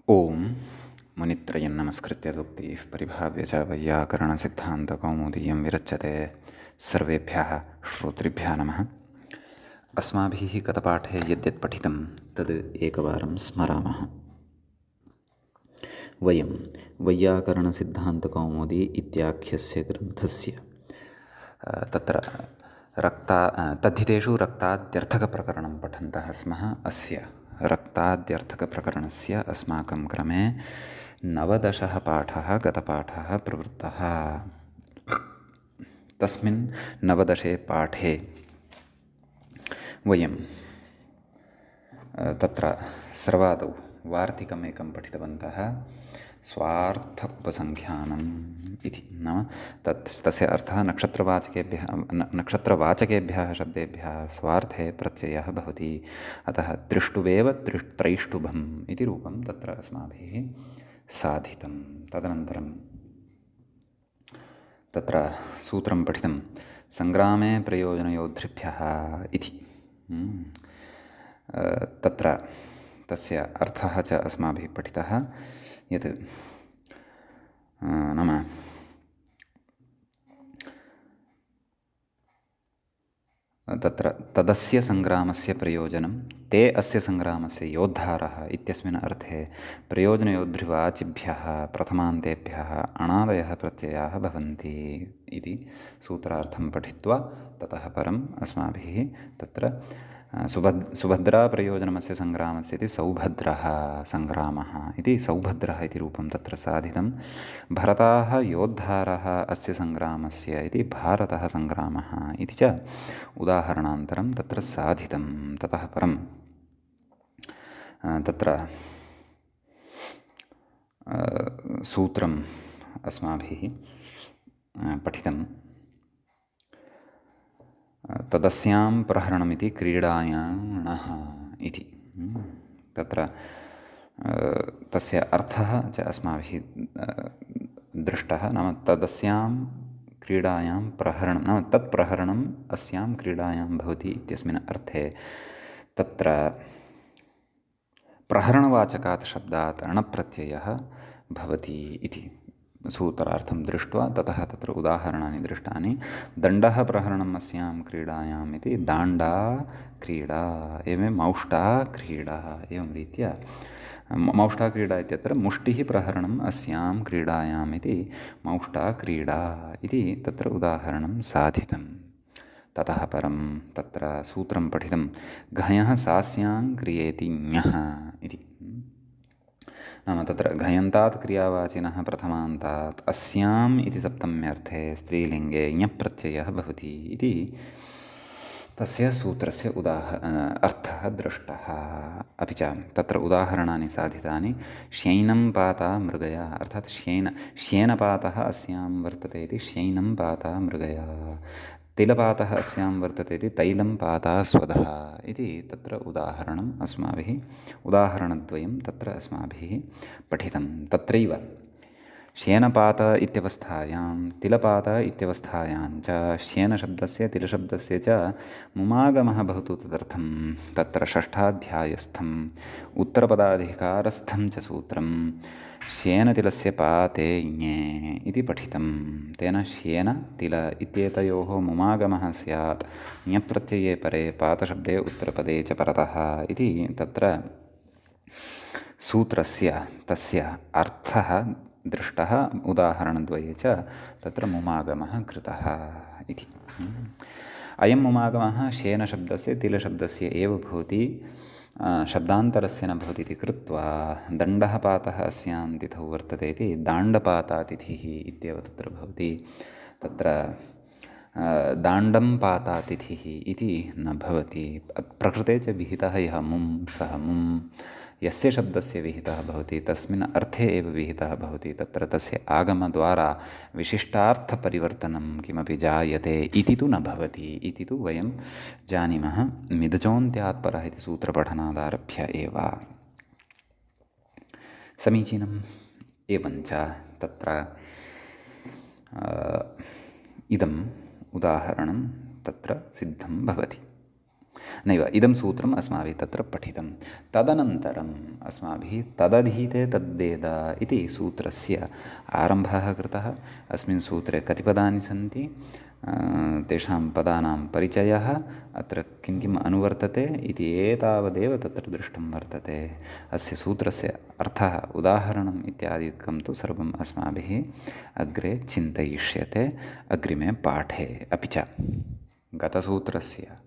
ओं मुनित्रयं नमस्कृत्य सूक्तिः परिभाव्य च वैयाकरणसिद्धान्तकौमुदीयं विरच्यते। सर्वेभ्यः श्रोतृभ्यः नमः। अस्माभिः गतपाठे यद्यत् पठितं तद् एकवारं स्मरामः। वयं वैयाकरणसिद्धान्तकौमुदी इत्याख्यस्य ग्रन्थस्य तत्र तद्धितेषु रक्ताद्यर्थकप्रकरणं पठन्तः स्मः। अस्य रक्ताद्यर्थकप्रकरणस्य अस्माकं क्रमे 19 पाठः गतपाठः प्रवृत्तः। तस्मिन् 19 पाठे वयं तत्र सर्वादौ वार्तिकमेकं पठितवन्तः, स्वार्थ उपसंख्यानम् इति। नाम तस्य अर्थः नक्षत्रवाचकेभ्यः शब्देभ्यः स्वार्थे प्रत्ययः भवति। अतः त्रिष्टुवेव त्रैष्टुभम् इति रूपं तत्र अस्माभिः साधितं। तदनन्तरं तत्र सूत्रं पठितं सङ्ग्रामे प्रयोजनयोद्धृभ्यः इति। तत्र तस्य अर्थः च अस्माभिः पठितः यत् नाम तत्र तदस्य सङ्ग्रामस्य प्रयोजनं ते अस्य सङ्ग्रामस्य योद्धारः इत्यस्मिन् अर्थे प्रयोजनयोद्धृवाचिभ्यः प्रथमान्तेभ्यः अणादयः प्रत्ययाः भवन्ति इति सूत्रार्थं पठित्वा ततः परम् अस्माभिः तत्र सुभद्राप्रयोजनमस्य सङ्ग्रामस्य इति सौभद्रः सङ्ग्रामः इति सौभद्रः इति रूपं तत्र साधितं। भरताः योद्धारः अस्य सङ्ग्रामस्य इति भारतः सङ्ग्रामः इति च उदाहरणान्तरं तत्र साधितं। ततः परं तत्र सूत्रम् अस्माभिः पठितं तदस्यां प्रहरणमिति क्रीडायाणः इति। तत्र तस्य अर्थः च अस्माभिः दृष्टः। नाम तदस्यां क्रीडायां प्रहरणं नाम तत् प्रहरणम् अस्यां क्रीडायां भवति इत्यस्मिन् अर्थे तत्र प्रहरणवाचकात् शब्दात् अणप्रत्ययः भवति इति सूत्रार्थं दृष्ट्वा ततः तत्र उदाहरणानि दृष्टानि। दण्डः प्रहरणम् अस्यां क्रीडायाम् इति दाण्डा क्रीडा, एवं मौष्टा क्रीडा, एवं रीत्या मौष्टा क्रीडा इत्यत्र मुष्टिः प्रहरणम् अस्यां क्रीडायाम् इति मौष्टा क्रीडा इति तत्र उदाहरणं साधितं। ततः परं तत्र सूत्रं पठितं घयः सास्यां क्रियेति ञः इति। नाम तत्र घयन्तात् क्रियावाचिनः प्रथमान्तात् अस्याम् इति सप्तम्यर्थे स्त्रीलिङ्गे ञप्रत्ययः भवति इति तस्य सूत्रस्य अर्थः दृष्टः। अपि च तत्र उदाहरणानि साधितानि। श्यैनं पाता मृगया, अर्थात् श्येनपातः अस्यां वर्तते इति श्यैनं पाता मृगया। तिलपातः अस्यां वर्तते इति तैलं पाता स्वधः इति तत्र उदाहरणद्वयं तत्र अस्माभिः पठितं। तत्रैव श्येनपात इत्यवस्थायां तिलपात इत्यवस्थायां च श्येनशब्दस्य तिलशब्दस्य च मुमागमः भवतु तदर्थं तत्र षष्ठाध्यायस्थम् उत्तरपदाधिकारस्थं च सूत्रं श्येनतिलस्य पाते ञे इति पठितं। तेन श्येन तिल इत्येतयोः मुमागमः स्यात् ञप्रत्यये परे पातशब्दे उत्तरपदे च परतः इति तत्र सूत्रस्य तस्य अर्थः दृष्टः। उदाहरणद्वये च तत्र मुमागमः कृतः इति। अयं मुमागमः श्येनशब्दस्य तिलशब्दस्य एव भवति, शब्दान्तरस्य न भवति इति कृत्वा दण्डः पातः अस्यां तिथौ वर्तते इति दाण्डपातातिथिः इत्येव तत्र भवति। तत्र दाण्डं पातातिथिः इति न भवति। प्रकृते च विहितः यः मुं सः मुं यस्य शब्दस्य विहितः भवति तस्मिन् अर्थे एव विहितः भवति। तत्र तस्य आगमद्वारा विशिष्टार्थपरिवर्तनं किमपि जायते इति तु न भवति इति तु वयं जानीमः मिदचोन्त्यात् परः इति सूत्रपठनादारभ्य एव। समीचीनम्। एवञ्च तत्र इदम् उदाहरणं तत्र सिद्धं भवति। नैव इदं सूत्रम् अस्माभिः तत्र पठितं। तदनन्तरम् अस्माभिः तदधीते तद्वेद इति सूत्रस्य आरम्भः कृतः। अस्मिन् सूत्रे कति पदानि सन्ति, तेषां पदानां परिचयः, अत्र किं किम् अनुवर्तते इति एतावदेव तत्र दृष्टं वर्तते। अस्य सूत्रस्य अर्थः, उदाहरणम् इत्यादिकं तु सर्वम् अस्माभिः अग्रे चिन्तयिष्यते अग्रिमे पाठे। अपि च गतसूत्रस्य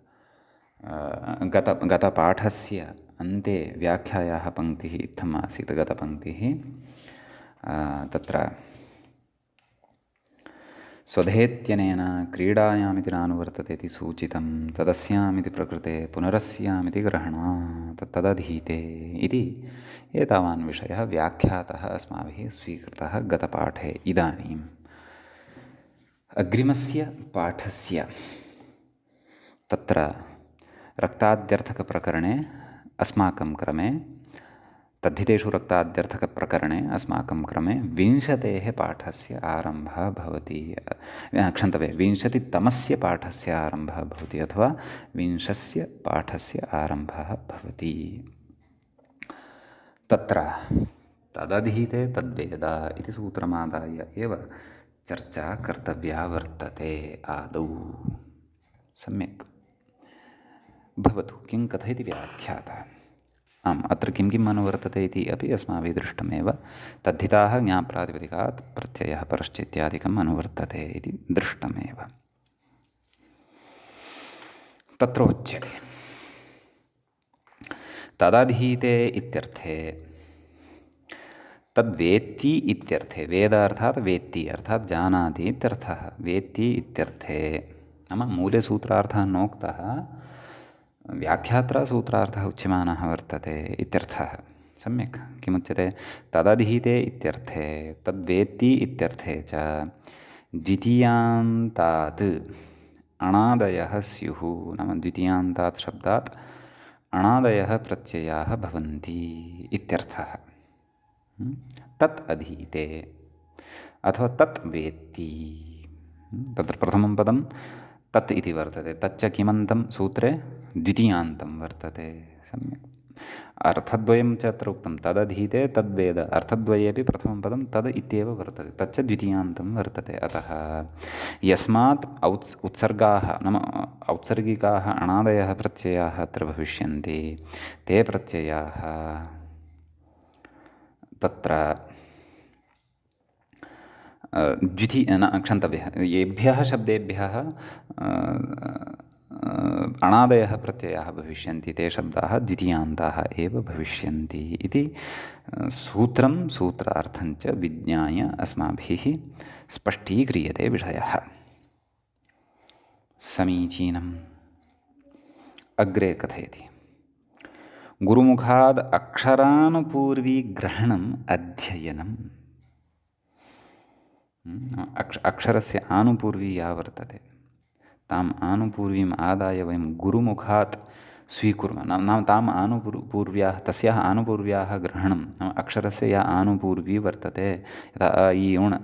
गतपाठस्य अन्ते व्याख्यायाः पङ्क्तिः इत्थम् आसीत्। गतपङ्क्तिः तत्र स्वधेत्यनेन क्रीडायामिति नानुवर्तते इति सूचितं, तदस्यामिति प्रकृते पुनरस्यामिति ग्रहणात् तदधीते इति एतावान् विषयः व्याख्यातः अस्माभिः स्वीकृतः गतपाठे। इदानीम् अग्रिमस्य पाठस्य तत्र रक्ताद्यर्थकप्रकरणे अस्माकं क्रमे, तद्धितेषु रक्ताद्यर्थकप्रकरणे अस्माकं क्रमे 20 पाठस्य आरम्भः भवति। क्षन्तव्य 20तमस्य पाठस्य आरम्भः भवति, अथवा 20 पाठस्य आरम्भः भवति। तत्र तदधीते तद्वेद इति सूत्रमादाय एव चर्चा कर्तव्या वर्तते आदौ। सम्यक् भवतु। किं कथयति व्याख्यातः। आम्, अत्र किं किम् अनुवर्तते इति अपि अस्माभिः दृष्टमेव। तद्धिताः ज्ञाप्रातिपदिकात् प्रत्ययः परश्च इत्यादिकम् अनुवर्तते इति दृष्टमेव। तत्र उच्यते तदधीते इत्यर्थे तद्वेत्ति इत्यर्थे, वेद अर्थात् वेत्ति अर्थात् जानाति इत्यर्थः। वेत्ति इत्यर्थे नाम मूले सूत्रार्थः नोक्तः, व्याख्यात्रा सूत्रार्थः उच्यमानः वर्तते इत्यर्थः। सम्यक्। किमुच्यते? तदधीते इत्यर्थे, तद्वेत्ति इत्यर्थे च द्वितीयान्तात् अणादयः स्युः। नाम द्वितीयान्तात् शब्दात् अणादयः प्रत्ययाः भवन्ति इत्यर्थः। तत् अधीते अथवा तत् वेत्ति। तत्र प्रथमं पदं तत् इति वर्तते। तच्च किमन्तं सूत्रे द्वितीयान्तं वर्तते। सम्यक्। अर्थद्वयं च अत्र उक्तं। तदधीते तद्वेद, अर्थद्वयेपि प्रथमं पदं तद् इत्येव वर्तते, तच्च द्वितीयान्तं वर्तते। अतः यस्मात् उत्सर्गाः नाम औत्सर्गिकाः अणादयः प्रत्ययाः अत्र भविष्यन्ति, ते प्रत्ययाः तत्र क्षन्तव्यः, येभ्यः शब्देभ्यः अणादयः प्रत्ययाः भविष्यन्ति, ते शब्दाः द्वितीयान्ताः एव भविष्यन्ति इति सूत्रं सूत्रार्थञ्च विज्ञाय अस्माभिः स्पष्टीक्रियते विषयः। समीचीनम्। अग्रे कथयति। गुरुमुखाद् अक्षरानुपूर्वीग्रहणम् अध्ययनम्। अक्षरस्य आनुपूर्वी या वर्तते, ताम् आनुपूर्वीम् आदाय वयं गुरुमुखात् स्वीकुर्मः। नाम ताम् आनुपूर्व्याः, तस्याः आनुपूर्व्याः ग्रहणं, नाम अक्षरस्य या आनुपूर्वी वर्तते, यथा अ इ उण्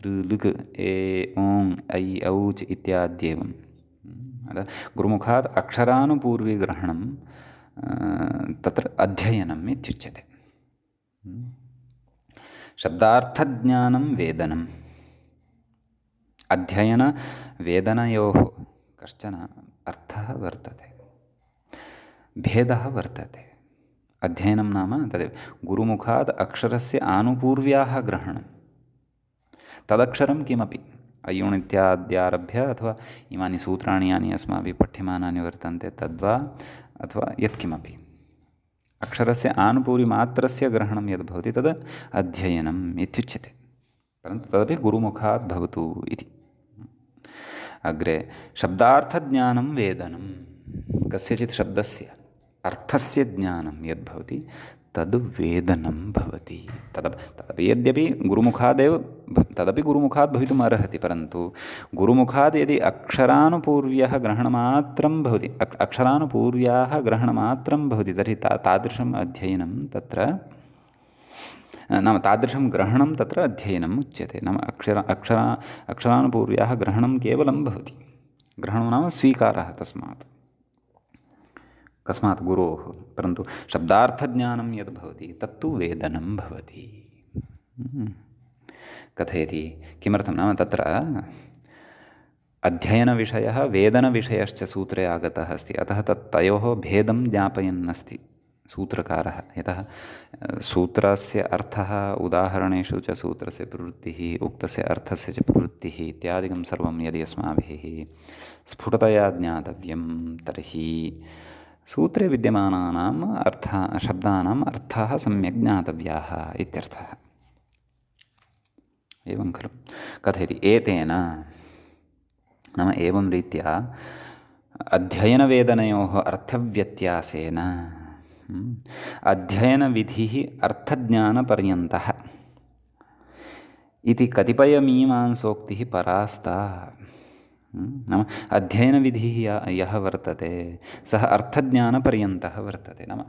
ऋ लृक् ए ओङ् ऐ औच् इत्याद्येवं। गुरुमुखात् अक्षरानुपूर्वीग्रहणं तत्र अध्ययनम् इत्युच्यते। शब्दार्थज्ञानं वेदनम्। अध्ययनवेदनयोः कश्चन अर्थः वर्तते, भेदः वर्तते। अध्ययनं नाम तदेव गुरुमुखात् अक्षरस्य आनुपूर्व्याः ग्रहणं। तदक्षरं किमपि अयुण् इत्याद्यारभ्य अथवा इमानि सूत्राणि यानि अस्माभिः पठ्यमानानि वर्तन्ते तद्वा अथवा यत्किमपि अक्षरस्य आनुपूर्विमात्रस्य ग्रहणं यद् भवति तद् अध्ययनम् इत्युच्यते। परन्तु तदपि गुरुमुखात् भवतु इति। अग्रे शब्दार्थज्ञानं वेदनं। कस्यचित् शब्दस्य अर्थस्य ज्ञानं यद्भवति तद् वेदनं भवति। तदपि यद्यपि गुरुमुखादेव तदपि गुरुमुखात् भवितुम् अर्हति, परन्तु गुरुमुखात् यदि अक्षरानुपूर्व्यः ग्रहणमात्रं भवति, अक्षरानुपूर्व्याः ग्रहणमात्रं भवति, तर्हि तादृशम् अध्ययनं तत्र नाम तादृशं ग्रहणं तत्र अध्ययनम् उच्यते। नाम अक्षरानुपूर्व्याः ग्रहणं केवलं भवति। ग्रहणं नाम स्वीकारः तस्मात्। कस्मात् गुरोः, परन्तु शब्दार्थज्ञानं यद् भवति तत्तु वेदनं भवति। कथयति किमर्थं नाम तत्र अध्ययनविषयः वेदनविषयश्च सूत्रे आगतः अस्ति, अतः तयोः भेदं ज्ञापयन् अस्ति सूत्रकारः। यतः सूत्रस्य अर्थः उदाहरणेषु च सूत्रस्य प्रवृत्तिः, उक्तस्य अर्थस्य च प्रवृत्तिः इत्यादिकं सर्वं यदि अस्माभिः स्फुटतया ज्ञातव्यं तर्हि सूत्रे विद्यमानानाम् शब्दानाम् अर्थाः सम्यक् ज्ञातव्याः इत्यर्थः। एवं खलु। कथयति एतेन नाम एवं रीत्या अध्ययनवेदनयोः अर्थव्यत्यासेन अध्ययनविधिः अर्थज्ञानपर्यन्तः इति कतिपयमीमांसोक्तिः परास्ता। नाम अध्ययनविधिः यः वर्तते सः अर्थज्ञानपर्यन्तः वर्तते। नाम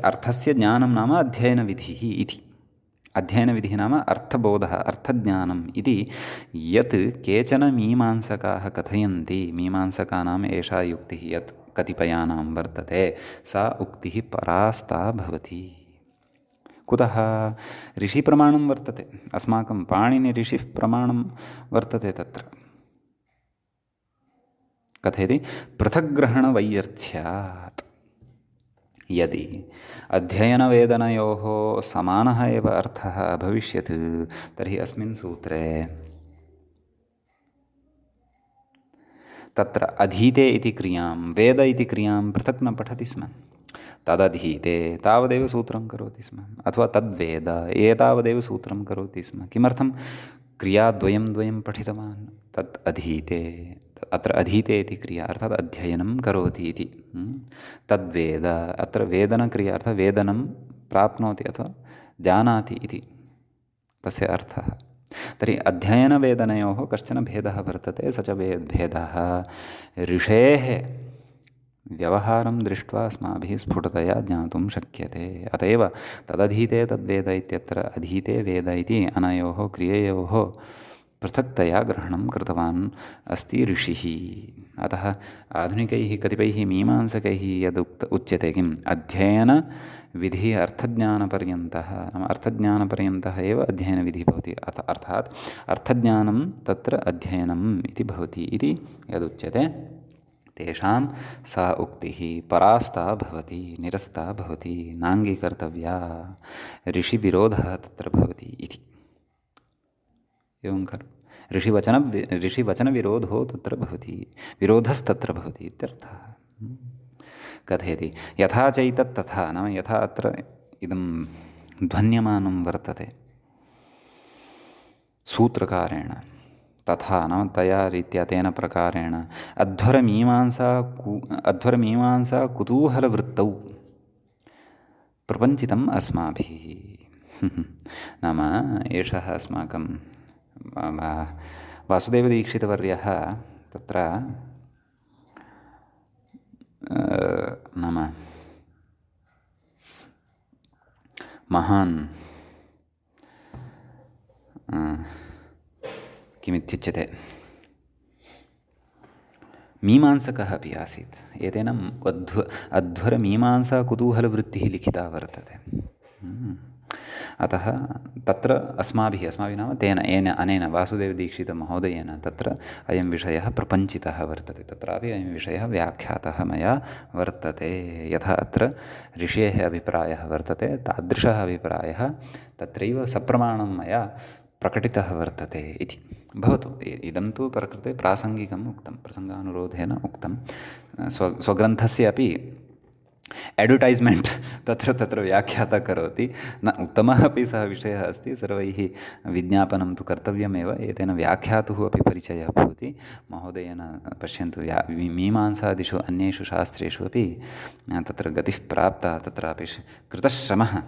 अर्थस्य ज्ञानं नाम अध्ययनविधिः इति। अध्ययनविधिः नाम अर्थबोधः, अर्थज्ञानम् इति यत् केचन मीमांसकाः कथयन्ति, मीमांसकानाम् एषा युक्तिः यत् कतिपयानां वर्तते, सा उक्तिः परास्ता भवति। कुतः? ऋषिप्रमाणं वर्तते, अस्माकं पाणिनिऋषिः प्रमाणं वर्तते तत्र। कथयति पृथग्ग्रहणवैयर्थ्यात्। यदि अध्ययनवेदनयोः समानः एव अर्थः अभविष्यत् तर्हि अस्मिन् सूत्रे तत्र अधीते इति क्रियां वेद इति क्रियां पृथक् न पठति स्म। तदधीते तावदेव सूत्रं करोति स्म, अथवा तद्वेद एतावदेव सूत्रं करोति स्म। किमर्थं? क्रियाद्वयं पठितवान्। तत् अधीते, अत्र अधीते इति क्रिया अर्थात् अध्ययनं करोति इति। तद्वेद, अत्र वेदनक्रिया अर्थात् वेदनं प्राप्नोति अथवा जानाति इति तस्य अर्थः। तर्हि अध्ययनवेदनयोः कश्चन भेदः वर्तते, स च भेदः ऋषेः व्यवहारं दृष्ट्वा अस्माभिः स्फुटतया ज्ञातुं शक्यते। अत एव तदधीते तद्वेद इत्यत्र अधीते वेद इति अनयोः क्रिययोः पृथक्तया ग्रहणं कृतवान् अस्ति ऋषिः। अतः आधुनिकैः कतिपयैः मीमांसकैः यद् उच्यते किम्, अध्ययनविधिः अर्थज्ञानपर्यन्तः, नाम अर्थज्ञानपर्यन्तः एव अध्ययनविधिः भवति, अर्थात् अर्थज्ञानं तत्र अध्ययनम् इति भवति इति यदुच्यते तेषां सा उक्तिः परास्ता भवति, निरस्ता भवति, नाङ्गीकर्तव्या, ऋषिविरोधः तत्र भवति इति। एवं खलु। ऋषिवचनविरोधो तत्र भवति, विरोधस्तत्र भवति इत्यर्थः। कथयति यथा चैतत् तथा, नाम यथा अत्र इदं ध्वन्यमानं वर्तते सूत्रकारेण, तथा नाम तया रीत्या तेन प्रकारेण अध्वरमीमांसा कुतूहलवृत्तौ प्रपञ्चितम् अस्माभिः। नाम एषः अस्माकं वासुदेवदीक्षितवर्यः तत्र नाम महान् किमित्युच्यते मीमांसकः अपि आसीत्। एतेन अध्वरमीमांसा कुतूहलवृत्तिः लिखिता वर्तते। अतः तत्र अस्माभिः नाम अनेन वासुदेवदीक्षितमहोदयेन तत्र अयं विषयः प्रपञ्चितः वर्तते। तत्रापि अयं विषयः व्याख्यातः मया वर्तते। यथा अत्र ऋषेः अभिप्रायः वर्तते तादृशः अभिप्रायः तत्रैव सप्रमाणं मया प्रकटितः वर्तते इति। भवतु, इदं तु प्रकृते प्रासङ्गिकम् उक्तं, प्रसङ्गानुरोधेन उक्तं। स्वग्रन्थस्य अपि एड्वर्टैस्मेण्ट् तत्र व्याख्याता करोति, न उत्तमः अपि सः विषयः अस्ति, सर्वैः विज्ञापनं तु कर्तव्यमेव। एतेन व्याख्यातुः अपि परिचयः भवति। महोदयेन पश्यन्तु, मीमांसादिषु अन्येषु शास्त्रेषु अपि तत्र गतिः प्राप्ता, तत्रापि कृतश्रमः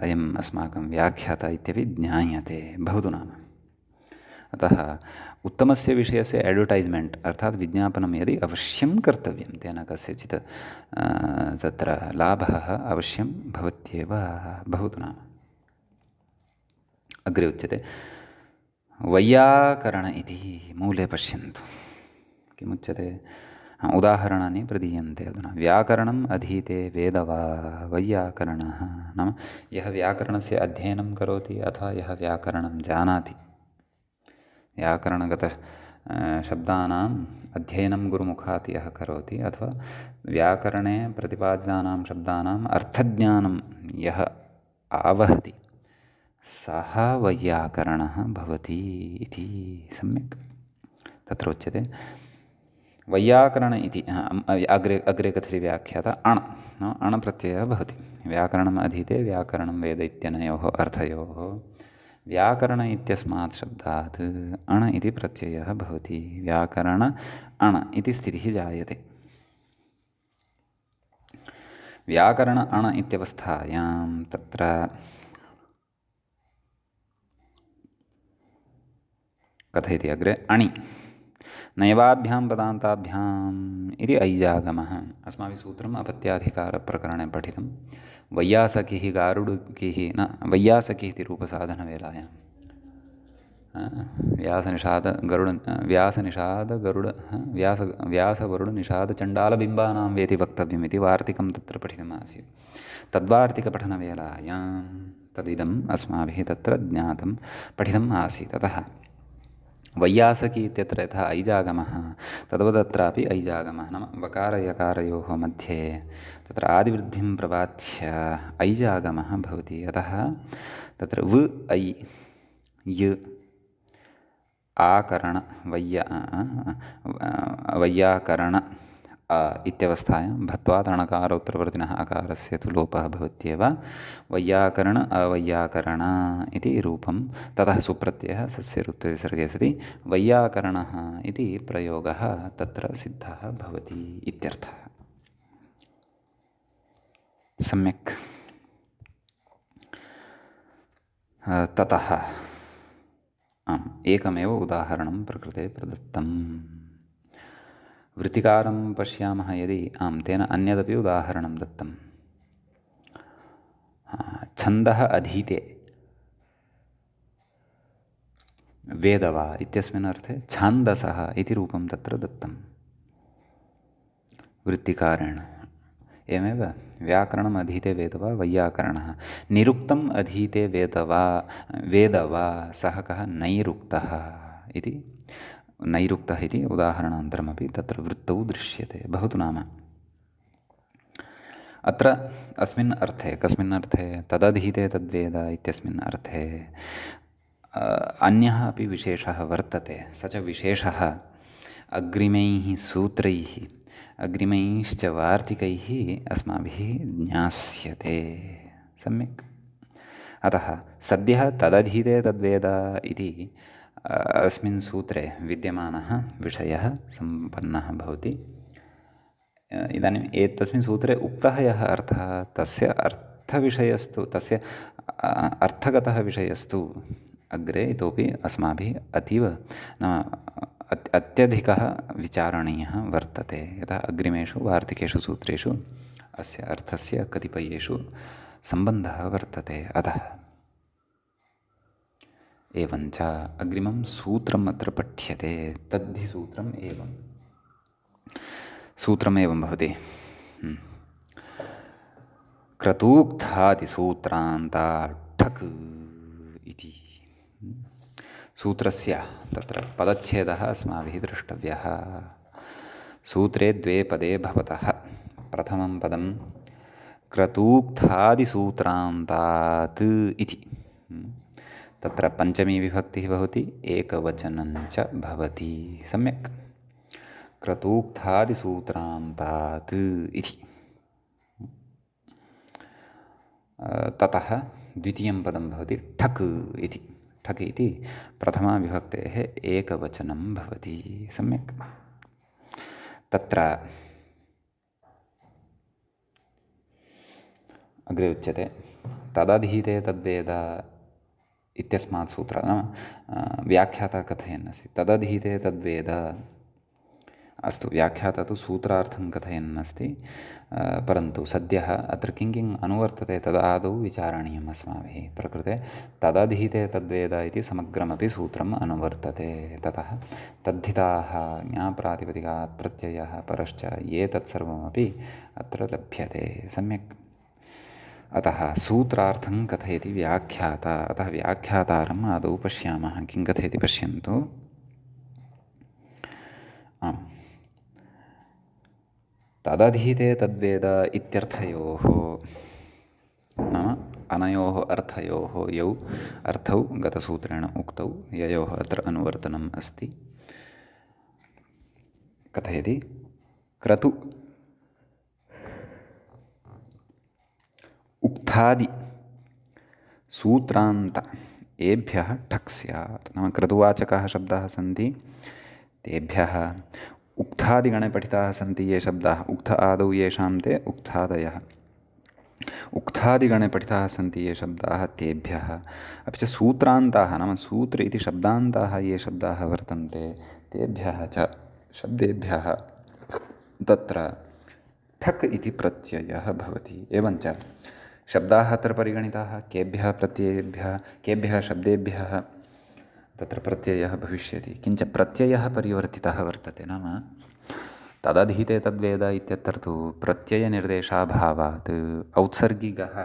अयम् अस्माकं व्याख्याता इत्यपि ज्ञायते। भवतु नाम। अतः उत्तमस्य विषयस्य एड्वर्टैस्मेण्ट् अर्थात् विज्ञापनं यदि अवश्यं कर्तव्यं, तेन कस्यचित् तत्र लाभः अवश्यं भवत्येव। भवतु नाम। अग्रे उच्यते वैयाकरण इति मूले पश्यन्तु किमुच्यते। उदाहरणानि प्रदीयन्ते अधुना। व्याकरणम् अधीते वेद वा वैयाकरणः, नाम यः व्याकरणस्य अध्ययनं करोति अथवा यः व्याकरणं जानाति, व्याकरणगत शब्दानाम् अध्ययनं गुरुमुखात् यः करोति अथवा व्याकरणे प्रतिपादितानां शब्दानाम् अर्थज्ञानं यः आवहति, सः वैयाकरणः भवति इति सम्यक् तत्र उच्यते। वैयाकरण इति अग्रे कथति व्याख्याता अण् प्रत्ययः भवति। व्याकरणम् अधीते व्याकरणं वेद इत्यनयोः अर्थयोः व्याकरण इत्यस्मात् शब्दात् अण् इति प्रत्ययः भवति। व्याकरण अण् इति स्थितिः जायते। व्याकरण अण् इत्यवस्थायां तत्र कथयति अग्रे अणि नैवाभ्यां पदान्ताभ्याम् इति ऐजागमः। अस्माभिः सूत्रम् अपत्याधिकारप्रकरणे पठितं। वैयासकिः गारुडकिः न वैयासकिः इति रूपसाधनवेलायां व्यासवरुणनिषादगरुडनिषादचण्डालबिम्बानां वेति वक्तव्यम् इति वार्तिकं तत्र पठितमासीत्। तद्वार्तिकपठनवेलायां तदिदम् अस्माभिः तत्र ज्ञातं पठितम् आसीत्। अतः वैयासकी इत्यत्र यथा ऐजागमः तद्वदत्रापि ऐजागमः, नाम वकारयकारयोः मध्ये तत्र आदिवृद्धिं प्रबाध्य ऐजागमः भवति। अतः तत्र व ऐ य आकरण वैयाकरण इत्यवस्थायां भत्वात् अणकार उत्तरवर्तिनः अकारस्य तु लोपः भवत्येव। वैयाकरण अवैयाकरण इति रूपं, ततः सुप्रत्ययः सस्यऋत्वविसर्गे सति वैयाकरणः इति प्रयोगः तत्र सिद्धः भवति इत्यर्थः। सम्यक्। ततः एकमेव उदाहरणं प्रकृते प्रदत्तम्। वृत्तिकारं पश्यामः यदि तेन अन्यदपि उदाहरणं दत्तं। छन्दः अधीते वेद वा इत्यस्मिन् अर्थे छान्दसः इति रूपं तत्र दत्तं वृत्तिकारेण। एवमेव व्याकरणम् अधीते वेद वा वैयाकरणः, निरुक्तम् अधीते वेद वा सः कः नैरुक्तः इति। नैरुक्तः इति उदाहरणान्तरमपि तत्र वृत्तौ दृश्यते। भवतु नाम अत्र अस्मिन् अर्थे, कस्मिन् अर्थे, तदधीते तद्वेद इत्यस्मिन् अर्थे अन्यः अपि विशेषः वर्तते। स च विशेषः अग्रिमैः सूत्रैः अग्रिमैश्च वार्तिकैः अस्माभिः ज्ञास्यते। सम्यक्। अतः सद्यः तदधीते तद्वेद इति अस्मिन् सूत्रे विद्यमानः विषयः सम्पन्नः भवति। इदानीम् एतस्मिन् सूत्रे उक्तः यः अर्थः, तस्य अर्थविषयस्तु, तस्य अर्थगतः विषयस्तु अग्रे इतोपि अस्माभिः अतीव अत्यधिकः विचारणीयः वर्तते। यतः अग्रिमेषु वार्तिकेषु सूत्रेषु अस्य अर्थस्य कतिपयेषु सम्बन्धः वर्तते। अतः एवञ्च अग्रिमं सूत्रम् अत्र पठ्यते। तद्धिसूत्रम् एवं सूत्रमेवं भवति। क्रतूक्तादिसूत्रान्ता ठक् इति सूत्रस्य तत्र पदच्छेदः अस्माभिः द्रष्टव्यः। सूत्रे द्वे पदे भवतः प्रथमं पदं क्रतूक्तादिसूत्रान्तात् इति, तत्र पञ्चमी विभक्तिः भवति, एकवचनञ्च भवति। सम्यक्। क्रतूक्तादिसूत्रान्तात् इति। ततः द्वितीयं पदं भवति ठक् इति। ठक् इति प्रथमाविभक्तेः एकवचनं भवति। सम्यक्। तत्र अग्रे उच्यते तदधीते तद्वेद इत्यस्मात् सूत्रात्, नाम व्याख्याता कथयन् अस्ति। तदधीते तद्वेद अस्तु, व्याख्याता तु सूत्रार्थं कथयन् अस्ति, परन्तु सद्यः अत्र किं किम् अनुवर्तते तदादौ विचारणीयम् अस्माभिः। प्रकृते तदधीते तद्वेद इति समग्रमपि सूत्रम् अनुवर्तते। ततः तद्धिताः ज्ञाप्रातिपदिकात् प्रत्ययः परश्च ये तत्सर्वमपि अत्र लभ्यते। सम्यक्। अतः सूत्रार्थं कथयति व्याख्याता। अतः व्याख्यातारम् आदौ पश्यामः, किं कथयति पश्यन्तु। आम्, तदधीते तद्वेद इत्यर्थयोः, नाम अनयोः अर्थयोः यौ अर्थौ गतसूत्रेण उक्तौ, ययोः अत्र अनुवर्तनम् अस्ति। कथयति क्रतु उक्तादि सूत्रान्त एभ्यः ठक् स्यात्। नाम क्रतुवाचकाः शब्दाः सन्ति, तेभ्यः उक्तादिगणे पठिताः सन्ति ये शब्दाः, उक्त आदौ येषां ते उक्तादयः, उक्तादिगणे पठिताः सन्ति ये शब्दाः तेभ्यः, अपि च सूत्रान्ताः नाम सूत्र इति शब्दान्ताः ये शब्दाः वर्तन्ते तेभ्यः च शब्देभ्यः तत्र ठक् इति प्रत्ययः भवति। एवञ्च शब्दाः अत्र परिगणिताः, केभ्यः प्रत्ययेभ्यः, केभ्यः शब्देभ्यः तत्र प्रत्ययः भविष्यति। किञ्च प्रत्ययः परिवर्तितः वर्तते, नाम तदधीते तद्वेद इत्यत्र तु प्रत्ययनिर्देशाभावात् औत्सर्गिकः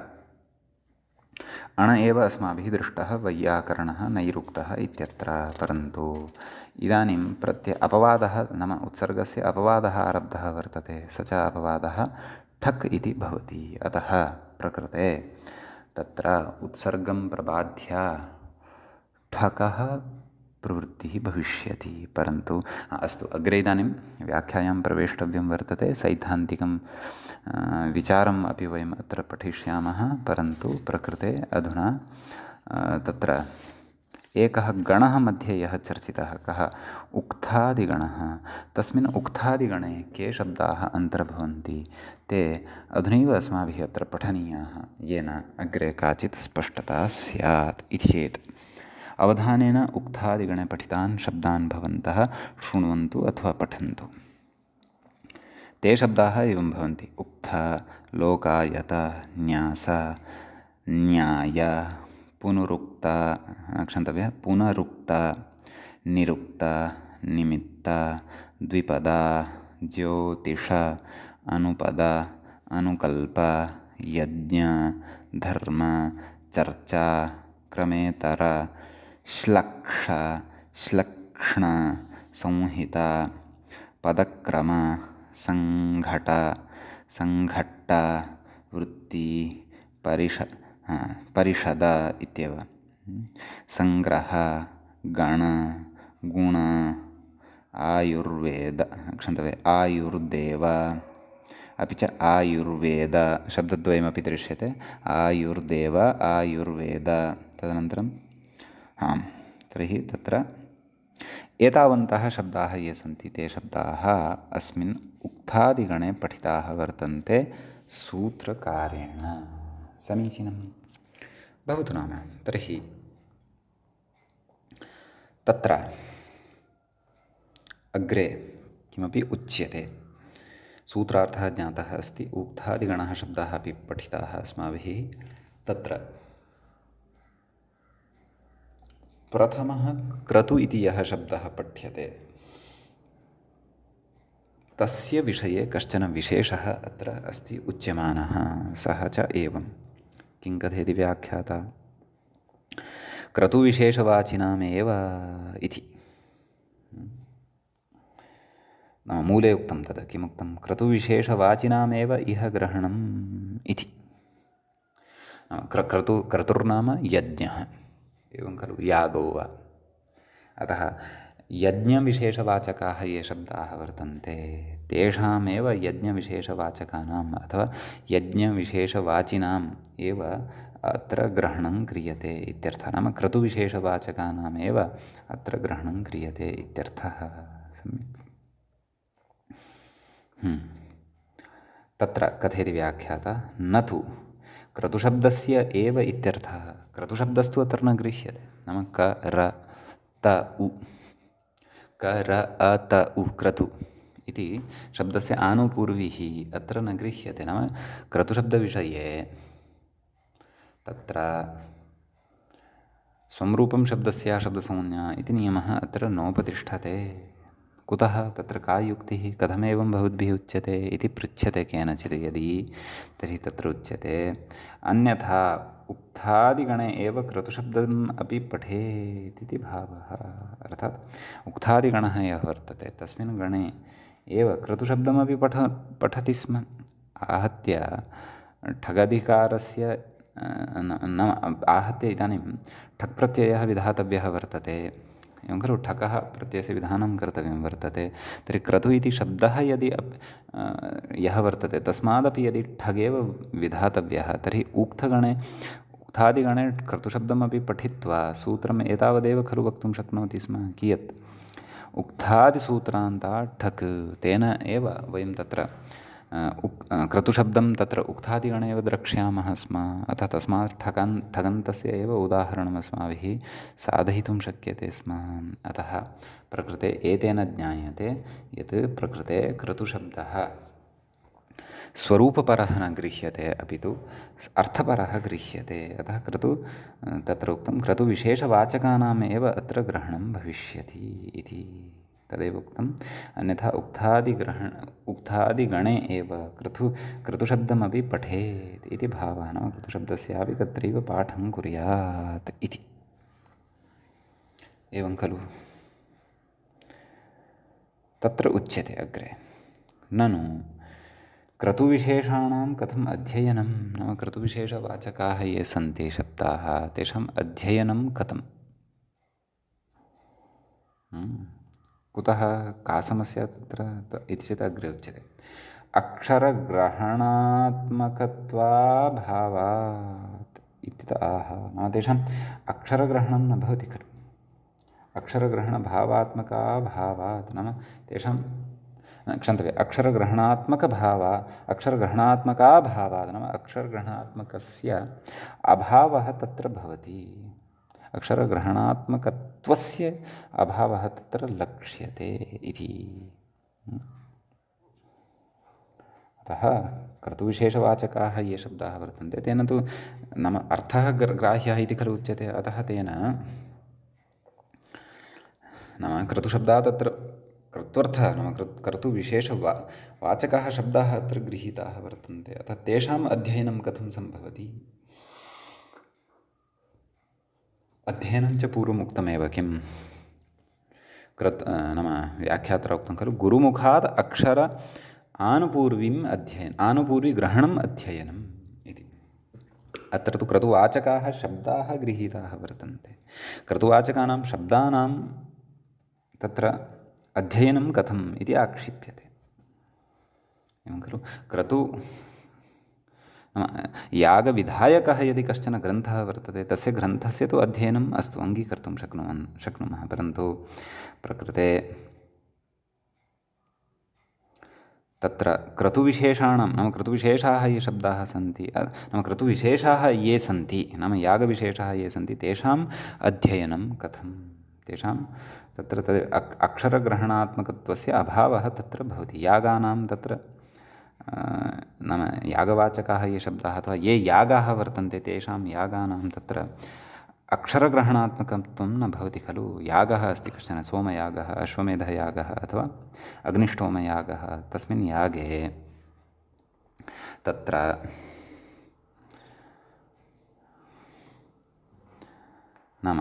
अण एव अस्माभिः दृष्टः वैयाकरणः नैरुक्तः इत्यत्र। परन्तु इदानीं अपवादः नाम उत्सर्गस्य अपवादः आरब्धः वर्तते, स च अपवादः ठक् इति भवति। अतः प्रकृते तत्र उत्सर्गं प्रबाध्य ठकः प्रवृत्तिः भविष्यति। परन्तु अस्तु, अग्रे इदानीं व्याख्यायां प्रवेष्टव्यं वर्तते। सैद्धान्तिकं विचारम् अपि वयम् अत्र पठिष्यामः। परन्तु प्रकृते अधुना तत्र एकः गणः मध्ये यः चर्चितः, कः उक्तादिगणः, तस्मिन् उक्तादिगणे के शब्दाः अन्तर्भवन्ति ते अधुनैव अस्माभिः अत्र पठनीयाः, येन अग्रे काचित् स्पष्टता स्यात् इति चेत् अवधानेन उक्तादिगणे पठितान् शब्दान् भवन्तः शृण्वन्तु अथवा पठन्तु। ते शब्दाः एवं भवन्ति: उक्थ, लोकायत, न्यास, न्याय, पुनरुक्त, क्षन्तव्यः पुनरुक्त, निरुक्त, निमित्त, द्विपद, ज्योतिष, अनुपद, अनुकल्प, यज्ञ, धर्म, चर्चा, क्रमेतर, श्लक्ष, श्लक्ष्ण, संहिता, पदक्रम, संघट, संघट्ट, वृत्ति, परिषद इत्येव, संग्रह, गण, गुण, आयुर्वेद, क्षन्तव्यः आयुर्देव, अपि च आयुर्वेद शब्दद्वयमपि दृश्यते, आयुर्देव, आयुर्वेद। तदनन्तरं तर्हि तत्र एतावन्तः शब्दाः ये सन्ति ते शब्दाः अस्मिन् उक्तादिगणे पठिताः वर्तन्ते सूत्रकारेण। समीचीनं भवतु नाम। तर्हि तत्र अग्रे किमपि उच्यते। सूत्रार्थः ज्ञातः अस्ति, उक्तादिगणः शब्दाः अपि पठिताः अस्माभिः। तत्र प्रथमः क्रतु इति यः शब्दः पठ्यते तस्य विषये कश्चन विशेषः अत्र अस्ति उच्यमानः। सः च एवं, किं कथयति व्याख्याता, क्रतुविशेषवाचिनामेव इति। नाम मूले उक्तं तद् किमुक्तं, क्रतुविशेषवाचिनामेव इह ग्रहणम् इति। क्रतुर्नाम यज्ञः, एवं खलु, यागो वा। अतः यज्ञविशेषवाचकाः ये शब्दाः वर्तन्ते तेषामेव यज्ञविशेषवाचकानाम् अथवा यज्ञविशेषवाचिनाम् एव अत्र ग्रहणं क्रियते इत्यर्थः। नाम क्रतुविशेषवाचकानामेव अत्र ग्रहणं क्रियते इत्यर्थः। सम्यक्। तत्र कथयति व्याख्याता, न तु क्रतुशब्दस्य एव इत्यर्थः। क्रतुशब्दस्तु अत्र न गृह्यते। नाम क र त उ, क र अ त उ क्रतु इति शब्दस्य आनुपूर्विः अत्र न गृह्यते। नाम क्रतुशब्दविषये तत्र स्वं रूपं शब्दस्य शब्दसंज्ञा इति नियमः अत्र नोपतिष्ठते। कुतः? तत्र का युक्तिः? कथमेवं भवद्भिः उच्यते इति पृच्छ्यते केनचित् यदि, तर्हि तत्र उच्यते अन्यथा उक्तादिगणे एव क्रतुशब्दम् अपि पठेत् इति भावः। अर्थात् उक्तादिगणः यः वर्तते तस्मिन् गणे एव क्रतुशब्दमपि पठति स्म। आहत्य ठगधिकारस्य न आहत्य इदानीं ठक् प्रत्ययः विधातव्यः वर्तते, एवं खलु। ठकः प्रत्ययस्य विधानं कर्तव्यं वर्तते। तर्हि क्रतु इति शब्दः यदि यः वर्तते तस्मादपि यदि ठगेव विधातव्यः, तर्हि उक्तादिगणे क्रतुशब्दमपि पठित्वा सूत्रम् एतावदेव खलु वक्तुं शक्नोति स्म। कियत् उक्तादिसूत्रान्तात् ठक्, तेन एव वयं तत्र क्रतुशब्दं तत्र उक्तादिगणे एव द्रक्ष्यामः स्म। अतः तस्मात् ठगन्तस्य एव उदाहरणम् अस्माभिः साधयितुं शक्यते स्म। अतः प्रकृते एतेन ज्ञायते यत् प्रकृते क्रतुशब्दः स्वरूपपरः न गृह्यते, अपि तु अर्थपरः गृह्यते। अतः तत्र उक्तं क्रतुविशेषवाचकानाम् एव अत्र ग्रहणं भविष्यति इति तदेव उक्तम्। अन्यथा उक्तादिगणे एव क्रतुशब्दमपि पठेत् इति भावः। नाम क्रतुशब्दस्यापि तत्रैव पाठं कुर्यात् इति। एवं खलु। तत्र उच्यते अग्रे, ननु क्रतुविशेषाणां कथम् अध्ययनं? नाम क्रतुविशेषवाचकाः ये सन्ति शब्दाः, तेषाम् अध्ययनं कथम्? कुतः? का समस्या तत्र इति चेत् अग्रे उच्यते अक्षरग्रहणात्मकत्वाभावात् इत्यतः आह। नाम तेषाम् अक्षरग्रहणं न भवति खलु। अक्षरग्रहणभावात्मकाभावात् नाम तेषां क्षन्तव्यम् अक्षरग्रहणात्मकाभावात् नाम अक्षरग्रहणात्मकस्य अभावः तत्र भवति। अक्षरग्रहणात्मकत्वस्य अभावः तत्र लक्ष्यते इति। अतः क्रतुविशेषवाचकाः ये शब्दाः वर्तन्ते तेन तु नाम अर्थः ग्राह्यः इति खलु उच्यते। अतः तेन नाम क्रतुशब्दात् अत्र कृत्वर्थः नाम कर्तुविशेषवाचकाः शब्दाः अत्र गृहीताः वर्तन्ते। अतः तेषाम् अध्ययनं कथं सम्भवति? अध्ययनं च पूर्वमुक्तमेव। किं? नाम व्याख्यात्रा उक्तं खलु गुरुमुखात् अक्षर आनुपूर्विग्रहणम् अध्ययनम् इति। अत्र तु क्रतुवाचकाः शब्दाः गृहीताः वर्तन्ते। क्रतुवाचकानां शब्दानां तत्र अध्ययनं कथम् इति आक्षिप्यते। एवं खलु। यागविधायकः यदि कश्चन ग्रन्थः वर्तते तस्य ग्रन्थस्य तु अध्ययनम् अस्तु अङ्गीकर्तुं शक्नुमः, परन्तु प्रकृते तत्र क्रतुविशेषाणां नाम क्रतुविशेषाः ये शब्दाः सन्ति नाम क्रतुविशेषाः ये सन्ति नाम यागविशेषाः ये सन्ति तेषाम् अध्ययनं कथं? तेषां तत्र अक्षरग्रहणात्मकत्वस्य अभावः तत्र भवति। यागानां तत्र नाम यागवाचकाः ये शब्दाः अथवा ये यागाः वर्तन्ते तेषां यागानां तत्र अक्षरग्रहणात्मकत्वं न भवति खलु। यागः अस्ति कश्चन सोमयागः, अश्वमेधयागः अथवा अग्निष्टोमयागः। तस्मिन् यागे तत्र नाम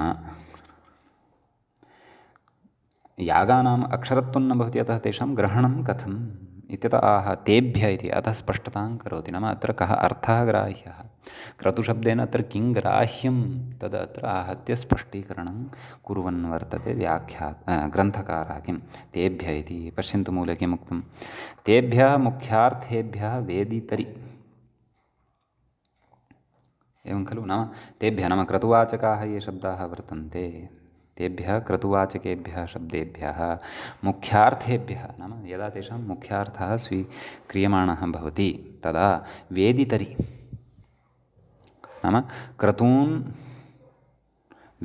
यागानाम् अक्षरत्वं न भवति। अतः तेषां ग्रहणं कथम् इत्यतः आह तेभ्य इति अतः स्पष्टतां करोति। नाम अत्र कः अर्थः ग्राह्यः? क्रतुशब्देन अत्र किं ग्राह्यं तद् अत्र आहत्य स्पष्टीकरणं कुर्वन् वर्तते ग्रन्थकारः। किं? तेभ्य इति पश्यन्तु मूले किम् उक्तं? तेभ्यः मुख्यार्थेभ्यः वेदितरि। एवं खलु। नाम तेभ्यः नाम क्रतुवाचकाः ये शब्दाः वर्तन्ते तेभ्यः क्रतुवाचकेभ्यः शब्देभ्यः मुख्यार्थेभ्यः नाम यदा तेषां मुख्यार्थः स्वीक्रियमाणः भवति तदा वेदितरि नाम क्रतून्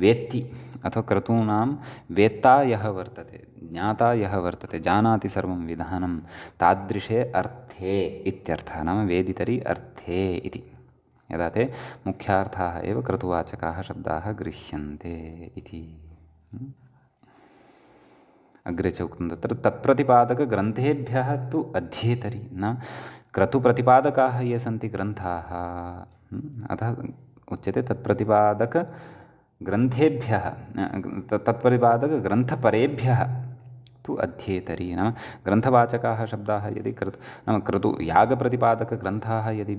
वेत्ति अथवा क्रतूनां वेत्ता यः वर्तते, ज्ञाता यः वर्तते, जानाति सर्वं विधानं, तादृशे अर्थे इत्यर्थः। नाम वेदितरि अर्थे इति। यदा ते मुख्यार्थाः एव क्रतुवाचकाः शब्दाः गृह्यन्ते इति। अग्रे च उक्तं तत्र तत्प्रतिपादकग्रन्थेभ्यः तु अध्येतरि। न क्रतुप्रतिपादकाः ये सन्ति ग्रन्थाः, अतः उच्यते तत्प्रतिपादकग्रन्थेभ्यः तत्प्रतिपादकग्रन्थपरेभ्यः तु अध्येतरि। नाम ग्रन्थवाचकाः शब्दाः यदि नाम यागप्रतिपादकग्रन्थाः यदि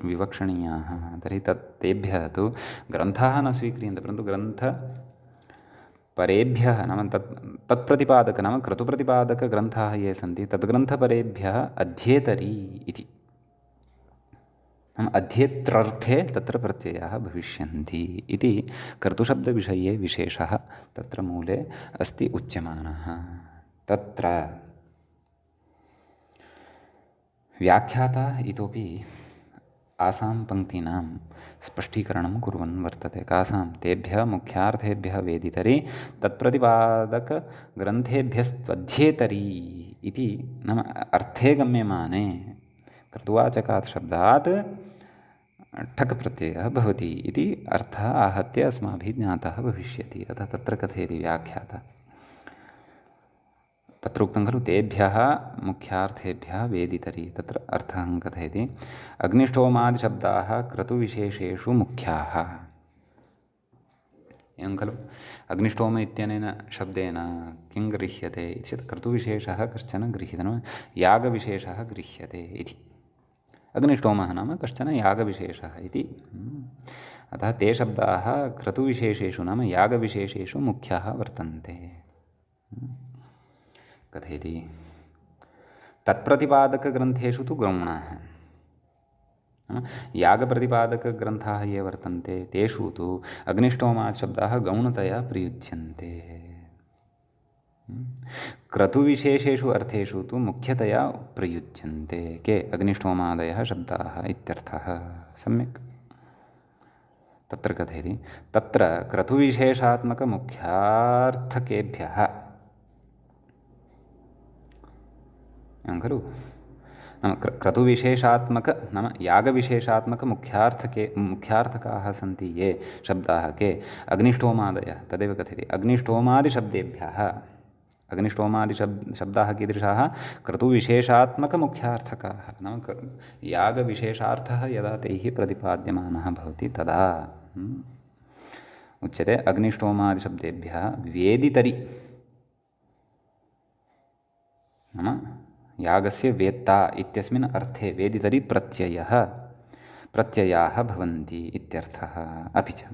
विवक्षणीयाः तर्हि तेभ्यः तु ग्रन्थाः न स्वीक्रियन्ते, परन्तु ग्रन्थपरेभ्यः नाम तत्प्रतिपादक नाम क्रतुप्रतिपादकग्रन्थाः ये सन्ति तद्ग्रन्थपरेभ्यः अध्येतरि इति। नाम अध्येत्रर्थे तत्र प्रत्ययाः भविष्यन्ति इति कर्तुशब्दविषये विशेषः तत्र मूले अस्ति उच्यमानः। तत्र व्याख्याता इतोपि आसां पङ्क्तीनां स्पष्टीकरणं कुर्वन् वर्तते। कासां तेभ्यः मुख्यार्थेभ्यः वेदितरि तत्प्रतिपादकग्रन्थेभ्यस्त्वध्येतरि इति। नाम अर्थे गम्यमाने क्रतुवाचकात् शब्दात् ठक् प्रत्ययः भवति इति अर्थः आहत्य अस्माभिः ज्ञातः भविष्यति। अतः तत्र कथयति व्याख्याता, तत्र उक्तं खलु तेभ्यः मुख्यार्थेभ्यः वेदितरि, तत्र अर्थः कथयति अग्निष्टोमादिशब्दाः क्रतुविशेषेषु मुख्याः। एवं खलु अग्निष्टोम इत्यनेन शब्देन किं गृह्यते इति चेत् क्रतुविशेषः कश्चन गृह्यते, नाम यागविशेषः गृह्यते इति। अग्निष्टोमः नाम कश्चन यागविशेषः इति। अतः ते शब्दाः क्रतुविशेषेषु नाम यागविशेषेषु मुख्याः वर्तन्ते। कथयति तत्प्रतिपादकग्रन्थेषु तु गौणाः, यागप्रतिपादकग्रन्थाः ये वर्तन्ते तेषु तु अग्निष्टोमादिशब्दाः गौणतया प्रयुज्यन्ते। क्रतुविशेषेषु अर्थेषु तु मुख्यतया प्रयुज्यन्ते के अग्निष्टोमादयः शब्दाः इत्यर्थः। सम्यक्। तत्र कथयति तत्र क्रतुविशेषात्मकमुख्यार्थकेभ्यः, एवं खलु, नाम क्रतुविशेषात्मक नाम मुख्यार्थकाः सन्ति ये शब्दाः के अग्निष्टोमादयः, तदेव कथयति अग्निष्टोमादिशब्देभ्यः। अग्निष्टोमादिशब्दाः कीदृशाः? क्रतुविशेषात्मकमुख्यार्थकाः। नाम यागविशेषार्थः यदा तैः प्रतिपाद्यमानः भवति तदा उच्यते अग्निष्टोमादिशब्देभ्यः वेदितरि, नाम यागस्य वेत्ता इत्यस्मिन् अर्थे वेदितरि प्रत्ययाः भवन्ति इत्यर्थः। अपि च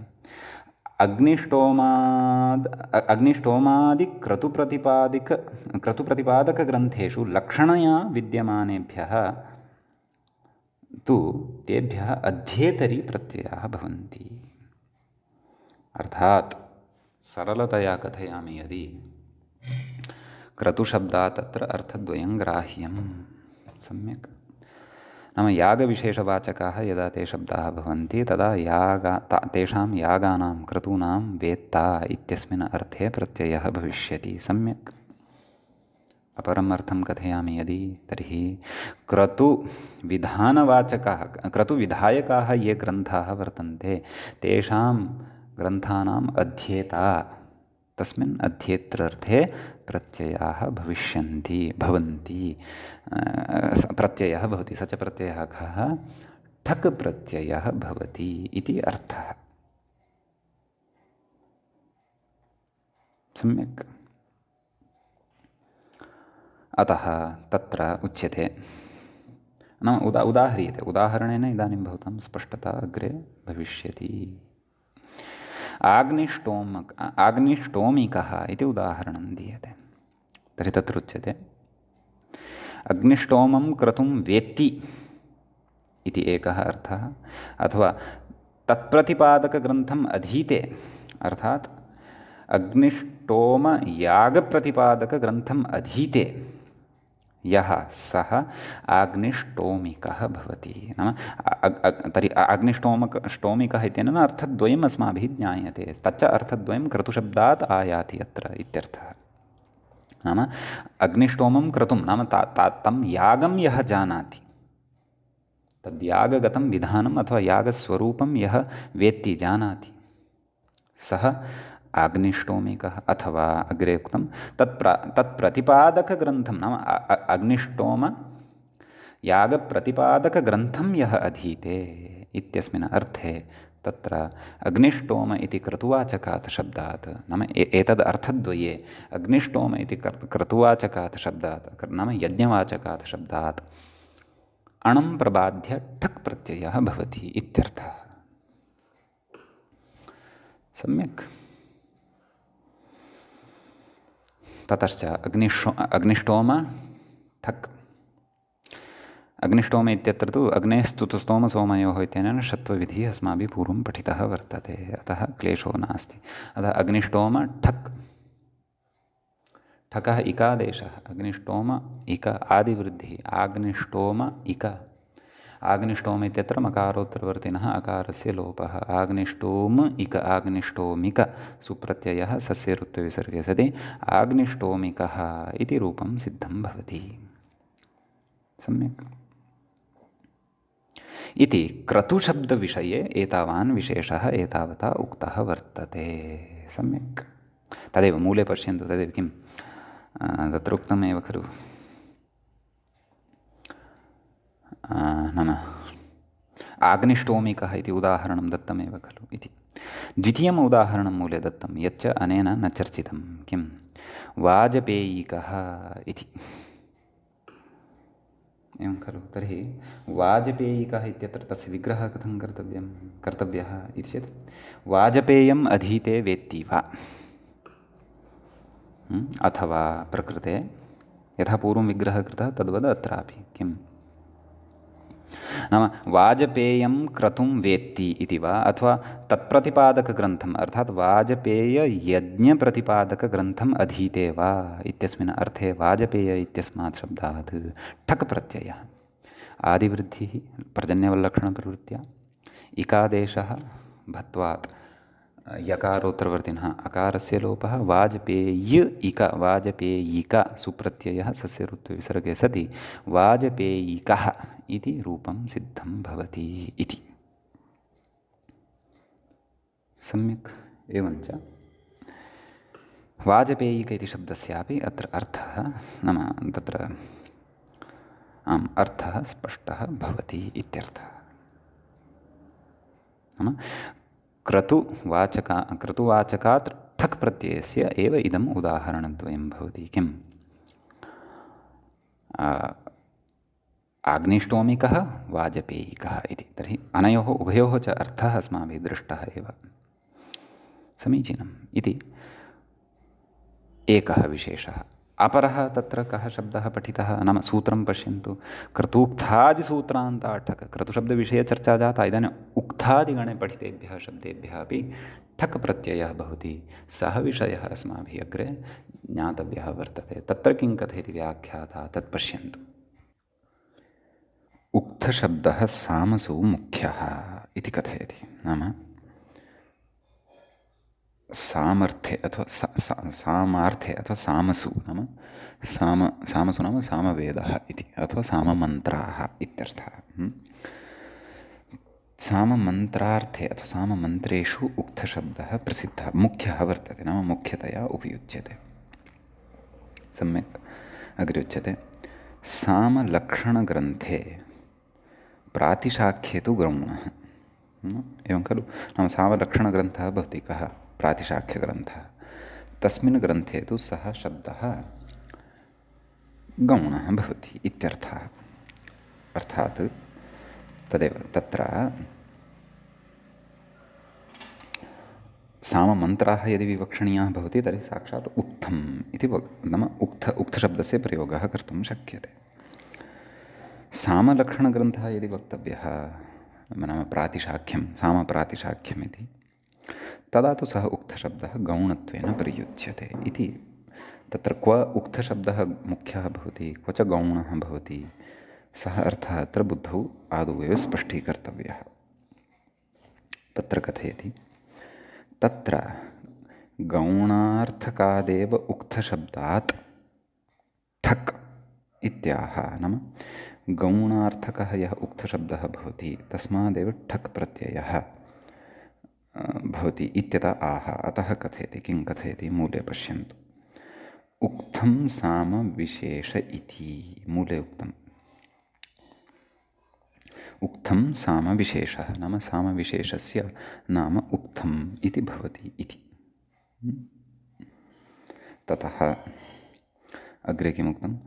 क्रतुप्रतिपादकग्रन्थेषु लक्षणया विद्यमानेभ्यः तु तेभ्यः अध्येतरि प्रत्ययाः भवन्ति। अर्थात् सरलतया कथयामि यदि क्रतुशब्दात् तत्र अर्थद्वयं ग्राह्यं। सम्यक्। नाम यागविशेषवाचकाः यदा ते शब्दाः भवन्ति तदा तेषां यागानां क्रतूनां वेत्ता इत्यस्मिन् अर्थे प्रत्ययः भविष्यति। सम्यक्। अपरम् अर्थं कथयामि यदि तर्हि क्रतुविधायकाः ये ग्रन्थाः वर्तन्ते तेषां ग्रन्थानाम् अध्येता, तस्मिन् अध्येत्रार्थे प्रत्ययाः भवन्ति। प्रत्ययः भवति, स च प्रत्ययः कः? ठक् प्रत्ययः भवति इति अर्थः। सम्यक्। अतः तत्र उच्यते, नाम उदाह्रियते, उदाहरणेन इदानीं भवतां स्पष्टता अग्रे भविष्यति। आग्निष्टोमिकः इति उदाहरणं दीयते। तर्हि तत्र उच्यते अग्निष्टोमं क्रतुं वेत्ति इति एकः अर्थः, अथवा तत्प्रतिपादकग्रन्थम् अधीते, अर्थात् अग्निष्टोमयागप्रतिपादकग्रन्थम् अधीते यः सः आग्निष्टोमिकः भवति। नाम तर्हि ष्टोमिकः इत्यनेन अर्थद्वयम् अस्माभिः ज्ञायते, तच्च अर्थद्वयं क्रतुशब्दात् आयाति अत्र इत्यर्थः। नाम अग्निष्टोमं क्रतुं नाम तं यागं यः जानाति, तद्यागगतं विधानम् अथवा यागस्वरूपं यः वेत्ति जानाति सः अग्निष्टोमिकः। अथवा अग्रे उक्तं तत्प्रतिपादकग्रन्थं नाम अग्निष्टोम यागप्रतिपादकग्रन्थं यः अधीते इत्यस्मिन् अर्थे तत्र अग्निष्टोम इति क्रतुवाचकात् शब्दात् नाम एतद् अर्थद्वये अग्निष्टोम इति क्रतुवाचकात् शब्दात् नाम यज्ञवाचकात् शब्दात् अणं प्रबाध्य ठक् प्रत्ययः भवति इत्यर्थः। सम्यक्। ततश्च अग्निष्टोम ठक्। अग्निष्टोम इत्यत्र तु अग्नेस्तुतुस्तोमसोमयोः इत्यनेन षत्वविधिः अस्माभिः पूर्वं पठितः वर्तते, अतः क्लेशो नास्ति। अतः अग्निष्टोम ठक्, ठकः इकादेशः, अग्निष्टोम इक आदिवृद्धिः, आग्निष्टोम इक। आग्निष्टोम इत्यत्र मकारोत्तरवर्तिनः अकारस्य लोपः, आग्निष्टोम इक आग्निष्टोमिक सुप्रत्ययः सस्य ऋत्वविसर्गे सति आग्निष्टोमिकः इति रूपं सिद्धं भवति। सम्यक्। इति क्रतुशब्दविषये एतावान् विशेषः एतावता उक्तः वर्तते। सम्यक्। तदेव मूले पश्यन्तु, तदेव किं तत्र उक्तमेव खलु, नाम आग्निष्टोमिकः इति उदाहरणं दत्तमेव खलु इति। द्वितीयम् उदाहरणं मूले दत्तं यच्च अनेन न चर्चितं, किं वाजपेयिकः इति। एवं खलु। तर्हि वाजपेयिकः इत्यत्र तस्य विग्रहः कथं कर्तव्यः इति चेत् वाजपेयम् अधीते वेत्ति वा, अथवा प्रकृते यथा पूर्वं विग्रहः कृतः तद्वद् अत्रापि किं नाम वाजपेयं क्रतुं वेत्ति इति वा, अथवा तत्प्रतिपादकग्रन्थम् अर्थात् वाजपेययज्ञप्रतिपादकग्रन्थम् अधीते वा इत्यस्मिन् अर्थे वाजपेय इत्यस्मात् शब्दात् ठक् प्रत्ययः आदिवृद्धिः पर्जन्यवल्लक्षणप्रवृत्त्या, इकादेशः भत्वात् यकारोत्तरवर्तिनः अकारस्य लोपः, वाजपेय इक वाजपेयिक सुप्रत्ययः सस्य ऋत्वविसर्गे सति वाजपेयिकः इति रूपं सिद्धं भवति इति। सम्यक्। एवञ्च वाजपेयिक इति शब्दस्यापि अत्र अर्थः नाम तत्र अर्थः स्पष्टः भवति इत्यर्थः। नाम क्रतुवाचकात् ठक् प्रत्ययस्य एव इदम् उदाहरणद्वयं भवति। किम् आग्निष्टोमिकः वाजपेयिकः इति। तर्हि अनयोः उभयोः च अर्थः अस्माभिः दृष्टः एव। समीचीनम् इति एकः विशेषः। अपरः तत्र कः शब्दः पठितः नाम सूत्रं पश्यन्तु, क्रतूक्थादिसूत्रान्ताठक्। क्रतुशब्दविषये चर्चा जाता, इदानीम् उक्थादिगणे पठितेभ्यः शब्देभ्यः अपि ठक् प्रत्ययः भवति। सः विषयः अस्माभिः अग्रे ज्ञातव्यः वर्तते। तत्र किं कथयति व्याख्याता तत् पश्यन्तु। उक्तशब्दः सामसु मुख्यः इति कथयति। नाम सामर्थ्ये अथवा सामार्थे अथवा सामसु नाम सामसु नाम सामवेदः इति अथवा साममन्त्राः इत्यर्थः। साममन्त्रार्थे अथवा साममन्त्रेषु उक्तशब्दः प्रसिद्धः मुख्यः वर्तते, नाम मुख्यतया उपयुज्यते। सम्यक्। अग्रे उच्यते सामलक्षणग्रन्थे प्रातिशाख्ये तु गौणः। एवं खलु। नाम सामलक्षणग्रन्थः भवति कः? प्रातिशाख्यग्रन्थः। तस्मिन् ग्रन्थे तु सः शब्दः गौणः भवति इत्यर्थः। अर्थात् तदेव तत्र साममन्त्राः यदि विवक्षणीयाः भवति तर्हि साक्षात् उक्थम् इति नाम उक्तशब्दस्य प्रयोगः कर्तुं शक्यते। सामलक्षणग्रन्थः यदि वक्तव्यः नाम प्रातिशाख्यं सामप्रातिशाख्यमिति, तदा तु सः उक्तशब्दः गौणत्वेन प्रयुज्यते इति तत्र क्व उक्तशब्दः मुख्यः भवति, क्व च गौणः भवति, सः अर्थः अत्र बुद्धौ आदौ एव स्पष्टीकर्तव्यः। तत्र कथयति, तत्र गौणार्थकादेव उक्तशब्दात् ठक् इत्याह, नाम गौणार्थकः यः उक्तशब्दः भवति तस्मादेव ठक् प्रत्ययः भवति इत्यतः आह। अतः कथयति, किं कथयति, मूले पश्यन्तु, उक्तं सामविशेष इति, मूले उक्तम्, उक्तं सामविशेषः नाम सामविशेषस्य नाम उक्तम् इति भवति इति। ततः अग्रे किमुक्तं,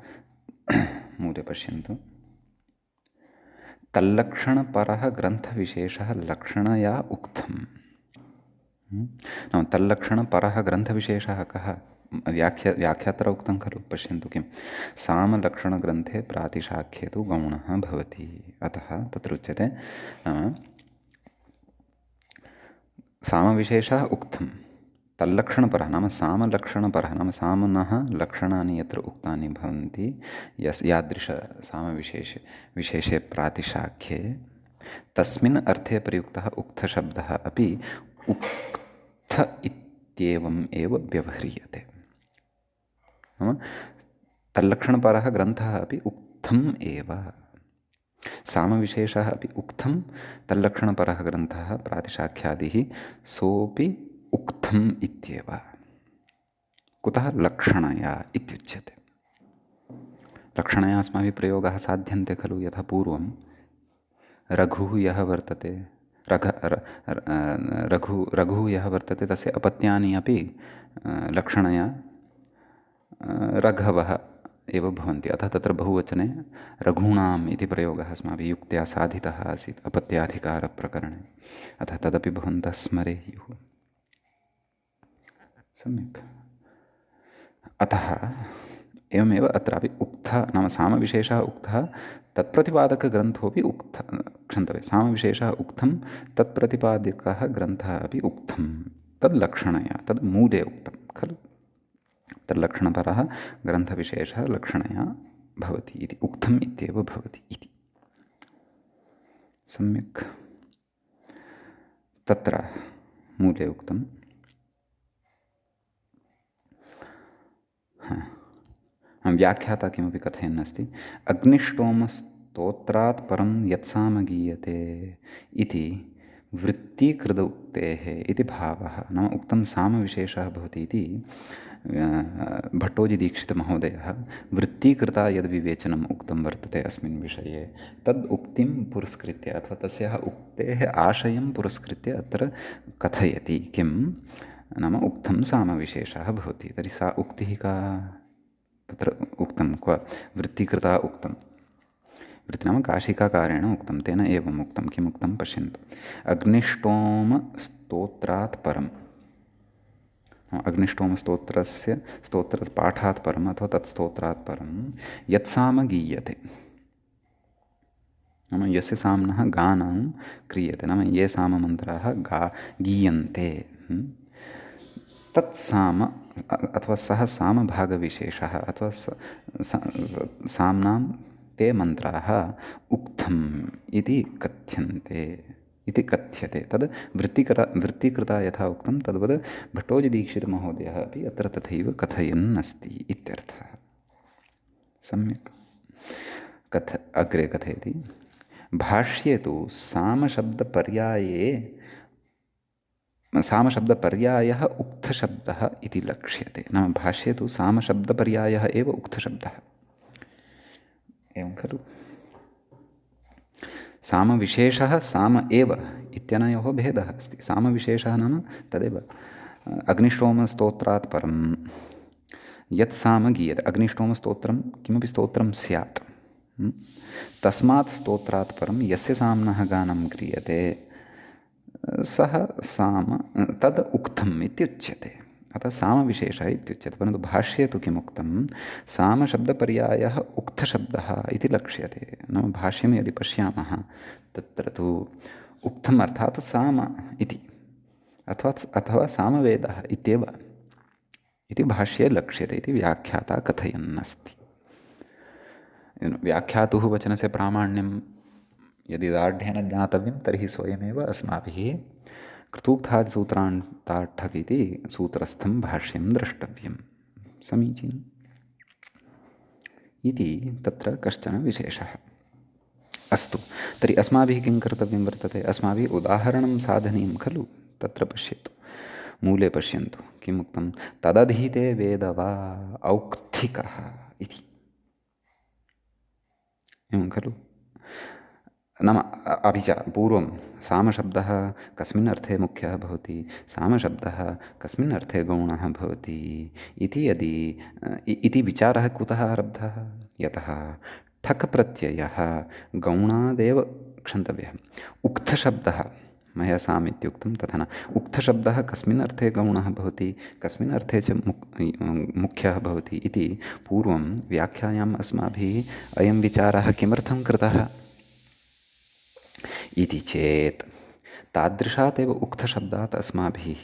मूले पश्यन्तु, तल्लक्षणपरः ग्रन्थविशेषः लक्षणया उक्तम्। नाम तल्लक्षणपरः ग्रन्थविशेषः कः, व्याख्यात्र उक्तं खलु, पश्यन्तु किं, सामलक्षणग्रन्थे प्रातिशाख्ये तु गौणः भवति। अतः तत्र उच्यते सामविशेषः उक्तं, तल्लक्षणपरः नाम सामलक्षणपरः नाम सामनः लक्षणानि यत्र उक्तानि भवन्ति यादृशसामविशेषे प्रातिशाख्ये तस्मिन् अर्थे प्रयुक्तः उक्तशब्दः अपि उक्त इत्येवम् एव व्यवह्रियते। नाम तल्लक्षणपरः ग्रन्थः अपि उक्तम् एव, सामविशेषः अपि उक्तं, तल्लक्षणपरः ग्रन्थः प्रातिशाख्यादिः सोऽपि उक्तम् इत्येव। कुतः, लक्षणया इत्युच्यते। लक्षणया अस्माभिः प्रयोगाः साध्यन्ते खलु, यथा पूर्वं रघुः यः वर्तते, रघुः यः वर्तते तस्य अपत्यानि अपि लक्षणया रघवः एव भवन्ति। अतः तत्र बहुवचने रघूणाम् इति प्रयोगः अस्माभिः युक्त्या साधितः आसीत् अपत्याधिकारप्रकरणे। अतः तदपि भवन्तः स्मरेयुः। सम्यक्। अतः एवमेव अत्रापि उक्तः नाम सामविशेषः उक्तः, तत्प्रतिपादकग्रन्थोऽपि उक्तः, क्षन्तव्यं, सामविशेषः उक्तं, तत्प्रतिपादकः ग्रन्थः अपि उक्तं, तद् लक्षणया, तद् मूले उक्तं खलु, तल्लक्षणपरः ग्रन्थविशेषः लक्षणया भवति इति, उक्तम् इत्येव भवति इति। सम्यक्। तत्र मूले उक्तं, व्याख्याता किमपि कथयन् अस्ति, अग्निष्टोमस्तोत्रात् परं यत्साम गीयते इति वृत्तीकृत उक्तेः इति भावः। नाम उक्तं सामविशेषः भवति इति भट्टोजिदीक्षितमहोदयः वृत्तीकृता यद्विवेचनम् उक्तं वर्तते अस्मिन् विषये, तद् उक्तिं पुरस्कृत्य अथवा तस्याः उक्तेः आशयं पुरस्कृत्य अत्र कथयति। किं नाम उक्तं सामविशेषः भवति, तर्हि सा उक्तिः का, तत्र उक्तं क्व, वृत्तीकृता उक्तं, वृत्ति नाम काशिकाकारेण उक्तं, तेन एवम् उक्तं, किमुक्तं पश्यन्तु, अग्निष्टोमस्तोत्रात् परम्, अग्निष्टोमस्तोत्रस्य स्तोत्रपाठात् परम् अथवा तत्स्तोत्रात् परं यत्साम गीयते, नाम यस्य साम्नः गानं क्रियते, नाम ये साममन्त्राः गीयन्ते, तत्साम अथवा सः सामभागविशेषः अथवा साम्नां ते मन्त्राः उक्तम् इति कथ्यन्ते, इति कथ्यते। तद् वृत्तीकृता यथा उक्तं तद्वद् भट्टोजिदीक्षितमहोदयः अपि अत्र तथैव कथयन् अस्ति इत्यर्थः। सम्यक्। अग्रे कथयति, भाष्ये तु सामशब्दपर्यायः उक्तशब्दः इति लक्ष्यते। नाम भाष्ये तु सामशब्दपर्यायः एव उक्तशब्दः, एवं खलु। सामविशेषः साम एव इत्यनयोः भेदः अस्ति। सामविशेषः नाम तदेव अग्निष्टोमस्तोत्रात् परं यत् साम गीयते, अग्निष्टोमस्तोत्रं किमपि स्तोत्रं स्यात्, तस्मात् स्तोत्रात् परं यस्य साम्नः गानं क्रियते सः साम तद् उक्तम् इत्युच्यते। अतः सामविशेषः इत्युच्यते। परन्तु भाष्ये तु किमुक्तं, सामशब्दपर्यायः उक्तशब्दः इति लक्ष्यते। नाम भाष्यं यदि पश्यामः तत्र तु उक्तम् अर्थात् साम इति, अथवा सामवेदः इत्येव इति भाष्ये लक्ष्यते इति व्याख्याता कथयन्नस्ति। व्याख्यातुः वचनस्य प्रामाण्यं यदि दार्ढ्येन ज्ञातव्यं तर्हि स्वयमेव अस्माभिः कृतूक्तादिसूत्रान्ताट्ठक् इति सूत्रस्थं भाष्यं द्रष्टव्यं। समीचीनम् इति तत्र कश्चन विशेषः। अस्तु, तर्हि अस्माभिः किं कर्तव्यं वर्तते? अस्माभिः उदाहरणं साधनीयं खलु? तत्र पश्यतु, मूले पश्यन्तु किम् उक्तं? तदधीते वेद वा औक्थिकः इति, एवं खलु? नाम अपि च पूर्वं सामशब्दः कस्मिन् अर्थे मुख्यः भवति, सामशब्दः कस्मिन् अर्थे गौणः भवति इति विचारः कुतः आरब्धः? यतः ठक् प्रत्ययः गौणादेव क्षन्तव्यः। उक्थशब्दः, मया साम् इत्युक्तं तथा न, उक्थशब्दः कस्मिन् अर्थे गौणः भवति, कस्मिन् अर्थे च मुख्यः भवति इति पूर्वं व्याख्यायाम् अस्माभिः अयं विचारः किमर्थं कृतः इति चेत् तादृशात् एव उक्तशब्दात् अस्माभिः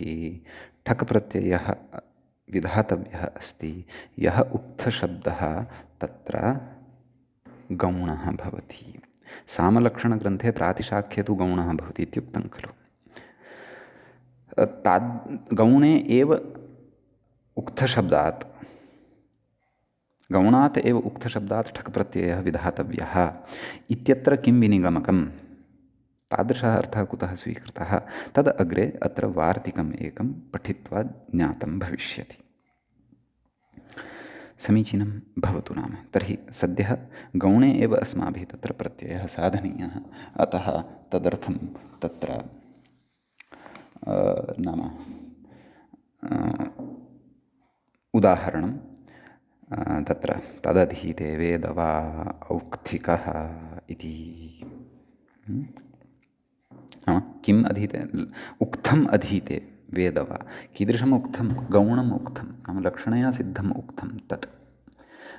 ठक् प्रत्ययः विधातव्यः अस्ति। यः उक्तशब्दः तत्र गौणः भवति। सामलक्षणग्रन्थे प्रातिशाख्ये तु गौणः भवति इत्युक्तं खलु। गौणे एव उक्तशब्दात्, गौणात् एव उक्तशब्दात् ठक् प्रत्ययः विधातव्यः इत्यत्र किं विनिगमकम्? तादृशः अर्थः कुतः स्वीकृतः? तद् अग्रे अत्र वार्तिकम् एकं पठित्वा ज्ञातं भविष्यति। समीचीनं भवतु। नाम तर्हि सद्यः गौणे एव अस्माभिः तत्र प्रत्ययः साधनीयः, अतः तदर्थं तत्र नाम उदाहरणं तत्र तदधीते वेद वा औक्थिकः इति। नाम किम् अधीते? उक्थम् अधीते वेद वा। कीदृशम् उक्थं? गौणम् उक्थं, नाम लक्षणया सिद्धम् उक्थं तत्।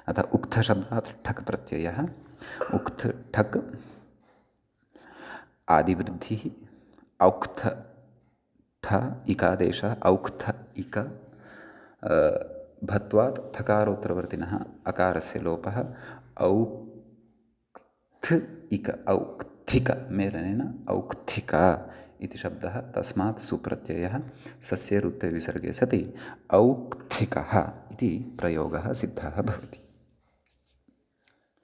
अतः उक्तशब्दात् ठक् प्रत्ययः, उक्थ ठक् आदिवृद्धिः, औक्थ ठ इकादेशः, औक्थ इक भत्वात् थकारोत्तरवर्तिनः अकारस्य लोपः, औक्थ इक औक्थिक मेलनेन औक्थिक इति शब्दः, तस्मात् सुप्रत्ययः सस्य रुत्ते विसर्गे सति औक्थिकः इति प्रयोगः सिद्धः भवति।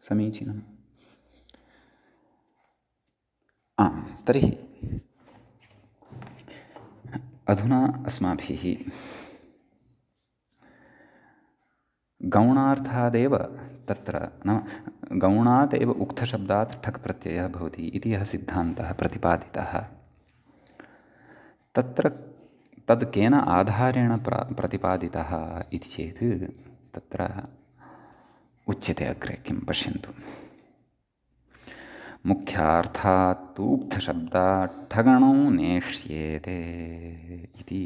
समीचीनम्। आम्, तर्हि अधुना अस्माभिः गौणार्थादेव तत्र, नाम गौणात् एव उक्तशब्दात् ठक् प्रत्ययः भवति इति यः सिद्धान्तः प्रतिपादितः, तत्र तद् केन आधारेण प्रतिपादितः इति चेत् तत्र उच्यते अग्रे। किं पश्यन्तु, मुख्यार्थात् तु उक्तशब्दात् ठगणो नेष्येते इति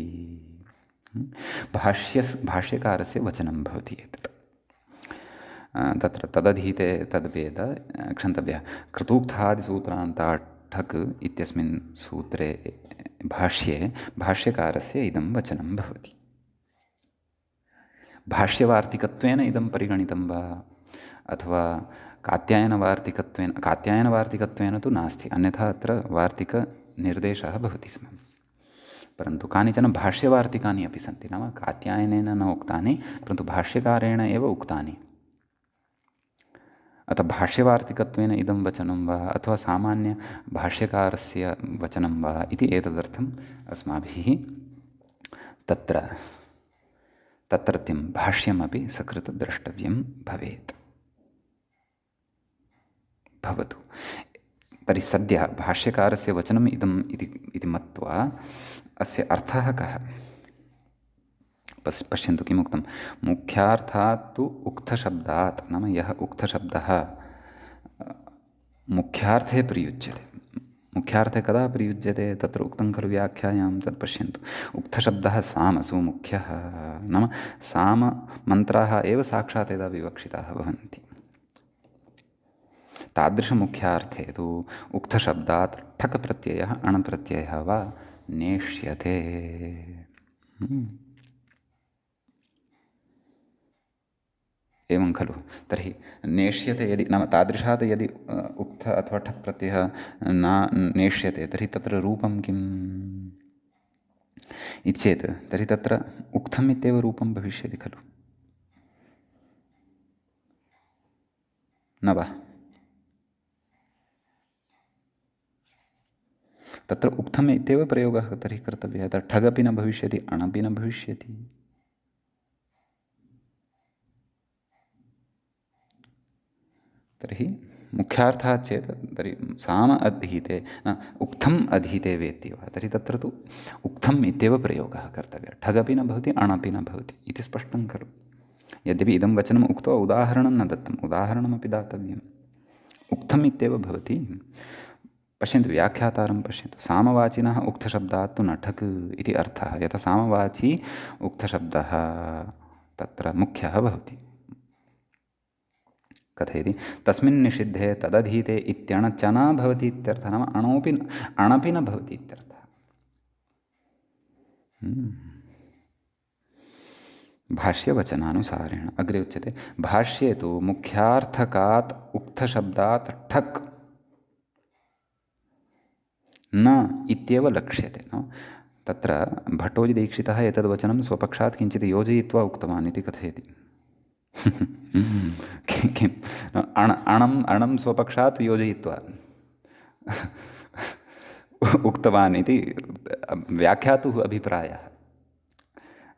भाष्यकारस्य वचनं भवति एतत्। तत्र तदधीते तद्वेद क्षन्तव्यः। कृतूक्तादिसूत्रान्तात् ठक् इत्यस्मिन् सूत्रे भाष्ये भाष्यकारस्य इदं वचनं भवति। भाष्यवार्तिकत्वेन इदं परिगणितं वा अथवा कात्यायनवार्तिकत्वेन तु नास्ति, अन्यथा अत्र वार्तिकनिर्देशः भवति स्म। परन्तु कानिचन भाष्यवार्तिकानि अपि सन्ति, नाम कात्यायनेन न उक्तानि परन्तु भाष्यकारेण एव उक्तानि। अतः भाष्यवार्तिकत्वेन इदं वचनं वा अथवा सामान्यभाष्यकारस्य वचनं वा इति एतदर्थम् अस्माभिः तत्रत्यं भाष्यमपि सकृत् द्रष्टव्यं भवेत्। भवतु। तर्हि सद्यः भाष्यकारस्य वचनम् इदम् इति मत्वा अस्य अर्थः कः? पश्यन्तु किमुक्तं। मुख्यार्थात् तु उक्तशब्दात्, नाम यः उक्तशब्दः मुख्यार्थे प्रयुज्यते। मुख्यार्थे कदा प्रयुज्यते? तत्र उक्तं खलु व्याख्यायां, तत् पश्यन्तु। उक्तशब्दः सामसु मुख्यः, नाम साममन्त्राः एव साक्षात् यदा विवक्षिताः भवन्ति, तादृशमुख्यार्थे तु उक्तशब्दात् ठक् प्रत्ययः अणप्रत्ययः वा नेष्यते। एवं खलु। तर्हि नेष्यते यदि नाम तादृशात् यदि उक्थ अथवा ठक् प्रत्ययः न नेष्यते तर्हि तत्र रूपं किम् इति चेत् तर्हि तत्र उक्थम् इत्येव रूपं भविष्यति खलु, न वा? तत्र उक्थम् इत्येव प्रयोगः तर्हि कर्तव्यः। तत्र ठगपि न भविष्यति, अणपि न भविष्यति। तर्हि मुख्यार्थः चेत् तर्हि साम अधीते न उक्थम् अधीते वेत्ति वा, तर्हि तत्र तु उक्थम् इत्येव प्रयोगः कर्तव्यः। ठगपि न भवति, अणपि न भवति इति स्पष्टं खलु। यद्यपि इदं वचनम् उक्त्वा उदाहरणं न दत्तम्, उदाहरणमपि दातव्यम्। उक्थम् इत्येव भवति। पश्यन्तु व्याख्यातारं पश्यन्तु। सामवाचिनः उक्तशब्दात् तु न ठक् इति अर्थः। यथा सामवाची उक्तशब्दः तत्र मुख्यः भवति। कथयति तस्मिन् निषिद्धे तदधीते इत्यणच न भवति इत्यर्थः। नाम अणपि न भवति इत्यर्थः। भाष्यवचनानुसारेण अग्रे उच्यते भाष्ये तु मुख्यार्थकात् उक्तशब्दात् ठक् न इत्येव लक्ष्यते। तत्र भट्टोजिदीक्षितः एतद्वचनं स्वपक्षात् किञ्चित् योजयित्वा उक्तवान् इति कथयति। किम् अणं स्वपक्षात् योजयित्वा उक्तवान् इति व्याख्यातुः अभिप्रायः।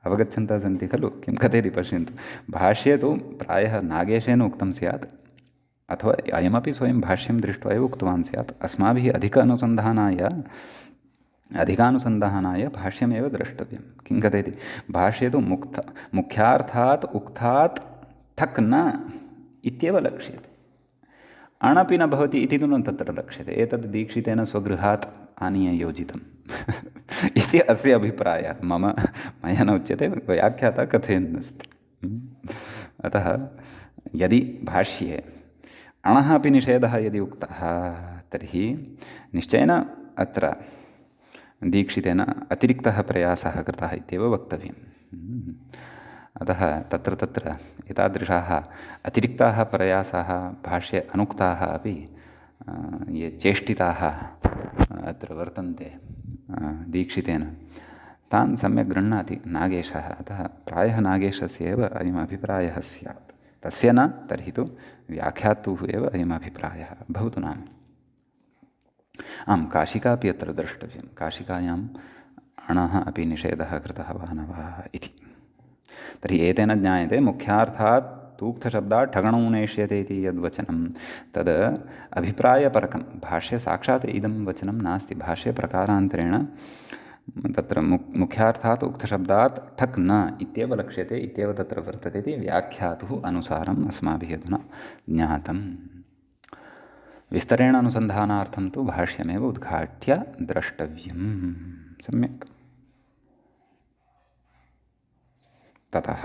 अवगच्छन्तः सन्ति खलु किं कथयति पश्यन्तु। भाष्ये तु प्रायः नागेशेन उक्तं स्यात् अथवा अयमपि स्वयं भाष्यं दृष्ट्वा एव उक्तवान् स्यात्। अस्माभिः अधिकानुसन्धानाय भाष्यमेव द्रष्टव्यं। किं कथयति भाष्ये तु मुख्यार्थात् उक्तात् ठक् न इत्येव लक्ष्यते। अणपि न भवति इति तु न तत्र लक्ष्यते। एतद् दीक्षितेन स्वगृहात् आनीय योजितम् इति अस्य अभिप्रायः। मया न उच्यते, व्याख्याता कथयन्नस्ति। अतः यदि भाष्ये अणः अपि निषेधः यदि उक्तः तर्हि निश्चयेन अत्र दीक्षितेन अतिरिक्तः प्रयासः कृतः इत्येव वक्तव्यम्। अतः तत्र एतादृशाः अतिरिक्ताः प्रयासाः भाष्ये अनुक्ताः अपि ये चेष्टिताः अत्र वर्तन्ते दीक्षितेन तान् सम्यक् गृह्णाति नागेशः। अतः प्रायः नागेशस्य एव अयम् अभिप्रायः स्यात्। तस्य न तर्हि तु व्याख्यातुः एव अयम् अभिप्रायः भवतु नाम। आं काशिका अपि अत्र द्रष्टव्यं। काशिकायाम् अणः अपि निषेधः कृतः वा न वा इति। तर्हि एतेन ज्ञायते मुख्यार्थात् तूक्तशब्दात् ठगणो नेष्यते इति यद्वचनं तद् अभिप्रायपरकं। भाष्ये साक्षात् इदं वचनं नास्ति। भाष्ये प्रकारान्तरेण तत्र मुख्यार्थात् उक्तशब्दात् ठक् न इत्येव लक्ष्यते इत्येव तत्र वर्तते इति व्याख्यातुः अनुसारम् अस्माभिः अधुना ज्ञातम्। विस्तरेण अनुसन्धानार्थं तु भाष्यमेव उद्घाट्य द्रष्टव्यम् सम्यक्। ततः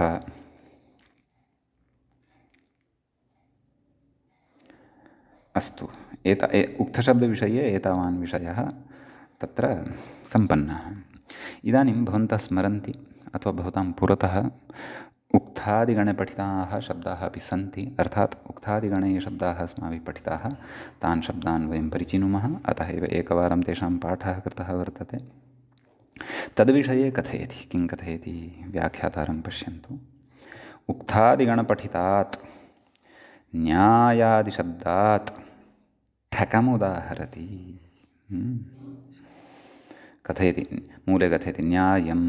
अस्तु उक्तशब्दविषये एतावान् विषयः तत्र सम्पन्नः। इदानीं भवन्तः स्मरन्ति अथवा भवतां पुरतः उक्तादिगणे पठिताः शब्दाः अपि सन्ति। अर्थात् उक्तादिगणे ये शब्दाः अस्माभिः पठिताः तान् शब्दान् वयं परिचिनुमः। अतः एव एकवारं तेषां पाठः कृतः वर्तते। तद्विषये कथयति। किं कथयति व्याख्यातारं पश्यन्तु। उक्तादिगणपठितात् न्यायादिशब्दात् ठकमुदाहरति। कथयति मूले कथयति न्यायम्।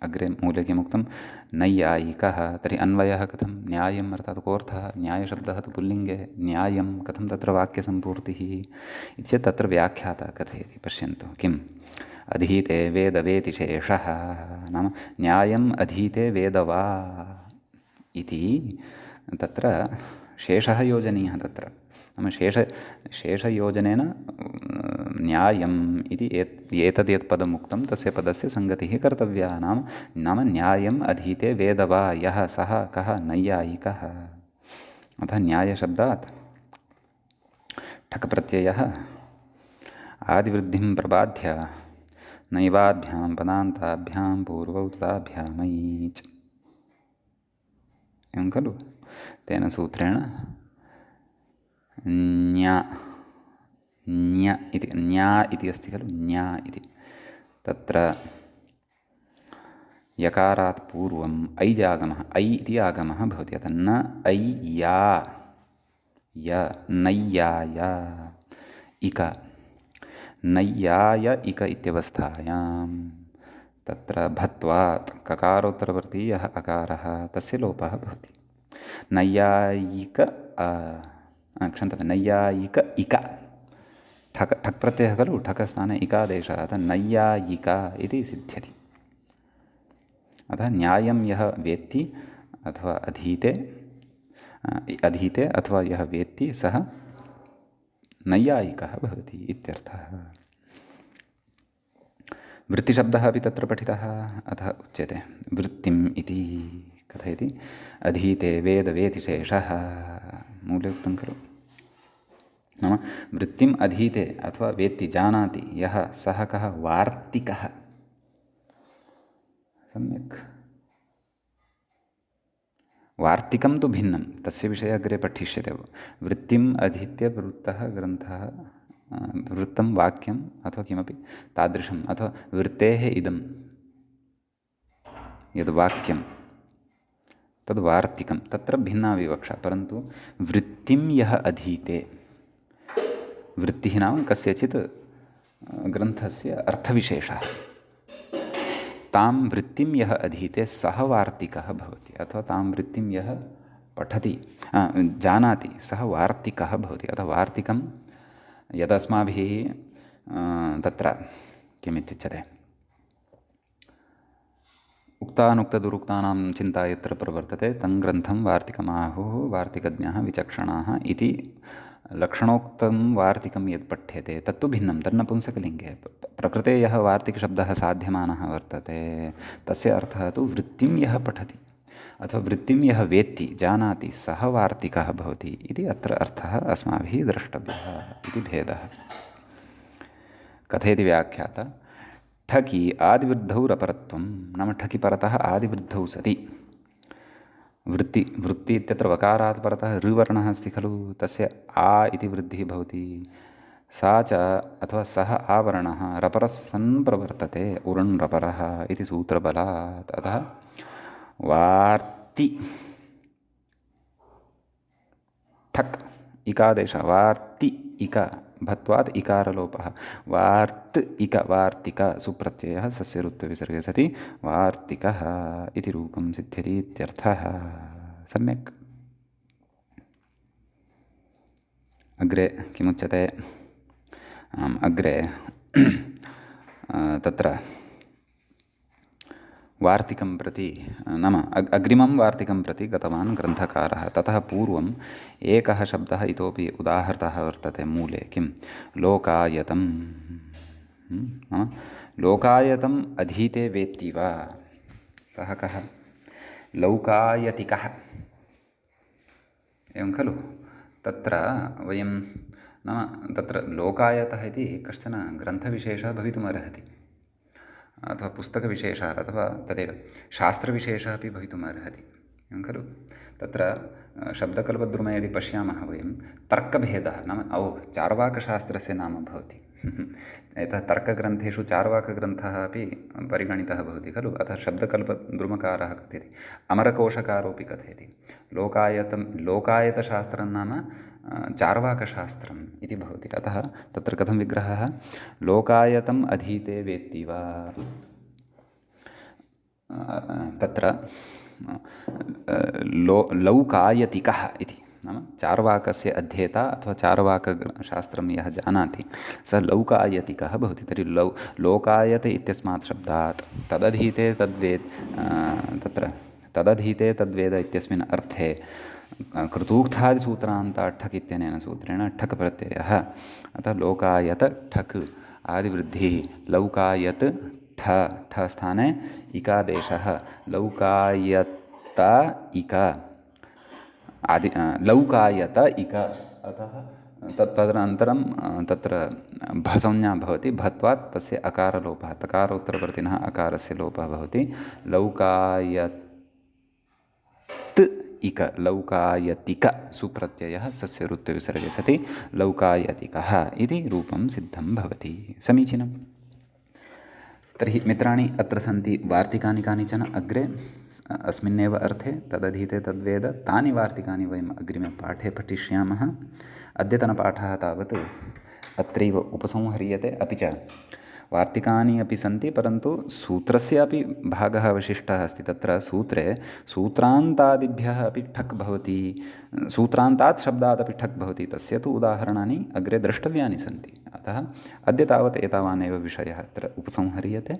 अग्रे मूले किमुक्तं नैयायिकः। तर्हि अन्वयः कथं न्यायम् अर्थात् कोऽर्थः। न्यायशब्दः तु पुल्लिङ्गे न्यायं कथं तत्र वाक्यसम्पूर्तिः इति चेत् तत्र व्याख्याता कथयति। पश्यन्तु किम् अधीते वेदवेति शेषः। नाम न्यायम् अधीते वेदवा इति तत्र शेषः योजनीयः। तत्र नाम शेषयोजनेन न्यायम् इति एतद् पदम् उक्तं तस्य पदस्य सङ्गतिः कर्तव्या। नाम न्यायम् अधीते वेदवा यः सः कः नैयायिकः। अतः न्यायशब्दात् ठक् प्रत्ययः आदिवृद्धिं प्रबाध्य नैवाभ्यां पदान्ताभ्यां पूर्वौ तदाभ्यामैच्। एवं खलु। तेन सूत्रेण न्या न्य इति न्या इति अस्ति खलु, न्या इति तत्र यकारात् पूर्वम् ऐ आगमः, ऐ इति आगमः भवति। अतः न ऐ या य नय्याय इक नय्याय इक इत्यवस्थायां तत्र भत्वात् ककारोत्तरवर्ती यः अकारः तस्य लोपः भवति। नैयायिक क्षन्तव्यं नैयायिक इक ठक् ठक् प्रत्ययः खलु, ठक् स्थाने इकादेशः, अतः नैयायिका इति सिद्ध्यति। अतः न्यायं यः वेत्ति अथवा अधीते अथवा यः वेत्ति सः नैयायिकः भवति इत्यर्थः। वृत्तिशब्दः अपि तत्र पठितः। अतः उच्यते वृत्तिम् इति कथयति अधीते वेदवेतिशेषः, मूले उक्तं खलु। नाम वृत्तिम् अधीते अथवा वेत्ति जानाति यः सः कः, वार्तिकः। सम्यक्। वार्तिकं तु भिन्नं, तस्य विषये अग्रे पठिष्यते। वृत्तिम् अधीत्य वृत्तः ग्रन्थः, वृत्तं वाक्यम् अथवा किमपि तादृशम्, अथवा वृत्तेः इदं यद् वाक्यं तद् वार्तिकं, तत्र भिन्ना विवक्षा। परन्तु वृत्तिं यः अधीते, वृत्तिः नाम कस्यचित् ग्रन्थस्य अर्थविशेषः, तां वृत्तिं यः अधीते सः वार्तिकः भवति। अथवा तां वृत्तिं यः पठति जानाति सः वार्तिकः भवति। अतः वार्तिकं यदस्माभिः तत्र किमित्युच्यते, उक्तानुक्तदुरुक्तानां चिन्ता यत्र प्रवर्तते तं ग्रन्थं वार्तिकमाहुः वार्तिकज्ञाः विचक्षणाः इति लक्षणोक्तं वार्तिकं यत् पठ्यते तत्तु भिन्नं, तन्नपुंसकलिङ्गे। प्रकृते यः वार्तिकशब्दः साध्यमानः वर्तते तस्य अर्थः तु वृत्तिं यः पठति अथवा वृत्तिं यः वेत्ति जानाति सः वार्तिकः भवति इति अत्र अर्थः अस्माभिः द्रष्टव्यः इति भेदः। कथयति व्याख्याता ठकि आदिवृद्धौ रपरत्वं, नाम ठकि परतः आदिवृद्धौ सति वृत्ति इत्यत्र वकारात् परतः ऋवर्णः अस्ति खलु, तस्य आ इति वृद्धिः भवति। सा च अथवा सः आवर्णः रपरः सन् प्रवर्तते, उरण् रपरः इति सूत्रबलात्। अतः वार्ति ठक् इकादेश, वार्ति इक भत्वात् इकारलोपः, वार्त् इक वार्तिक सुप्रत्ययः सस्य ऋत्वविसर्गे सति वार्तिकः इति रूपं सिद्ध्यति इत्यर्थः। सम्यक्। अग्रे किमुच्यते, अग्रे तत्र वार्तिकं प्रति, नाम अग्रिमं वार्तिकं प्रति गतवान् ग्रन्थकारः। ततः पूर्वम् एकः शब्दः इतोपि उदाहृतः वर्तते मूले, किं लोकायतं। लोकायतम् अधीते वेत्ति वा, सः कः, लौकायतिकः, एवं खलु। तत्र वयं नाम तत्र लोकायतः इति कश्चन ग्रन्थविशेषः भवितुमर्हति, अथवा पुस्तकविशेषः अथवा तदेव शास्त्रविशेषः अपि भवितुम् अर्हति, एवं खलु। तत्र शब्दकल्पद्रुमे यदि पश्यामः वयं तर्कभेदः, नाम चार्वाकशास्त्रस्य नाम भवति। यतः तर्कग्रन्थेषु चार्वाकग्रन्थः अपि परिगणितः भवति खलु। अतः शब्दकल्पद्रुमकारः कथयति, अमरकोशकारोऽपि कथयति लोकायतशास्त्रं नाम चार्वाकशास्त्रम् इति भवति। अतः तत्र कथं विग्रहः, लोकायतम् अधीते वेत्ति वा, तत्र लौकायतिकः इति, नाम चार्वाकस्य अध्येता अथवा चार्वाकशास्त्रं यः जानाति सः लौकायतिकः भवति। तर्हि लोकायत इत्यस्मात् शब्दात् तदधीते तद्वेद इत्यस्मिन् अर्थे कृतूक्तादिसूत्रान्तात् ठक् इत्यनेन सूत्रेण ठक् प्रत्ययः। अतः लोकायत ठक् आदिवृद्धिः, लौकायत ठ स्थाने इकादेशः, लौकायत इक लौकायत इक। अतः तदनन्तरं तत्र भसंज्ञा भवति, भत्वात् तस्य अकारलोपः, तकारोत्तरवर्तिनः अकारस्य लोपः भवति। लौकायत् इक लौकायतिक सुप्रत्ययः सस्य ऋत्विसर्गे सति लौकायतिकः इति रूपं सिद्धं भवति। समीचीनम्। तर्हि मित्राणि अत्र सन्ति वार्तिकानि कानिचन अग्रे अस्मिन्नेव अर्थे तदधीते तद्वेद तानि वार्तिकानि वयम् अग्रिमे पाठे पठिष्यामः। अद्यतनपाठः तावत् अत्रैव उपसंह्रियते। अपि च वार्तिकानि अपि सन्ति परन्तु सूत्रस्यापि भागः अवशिष्टः अस्ति। तत्र सूत्रे सूत्रान्तादिभ्यः अपि ठक् भवति, सूत्रान्तात् शब्दादपि ठक् भवति, तस्य तु उदाहरणानि अग्रे द्रष्टव्यानि सन्ति। अतः अद्य तावत् एतावानेव विषयः अत्र उपसंह्रियते।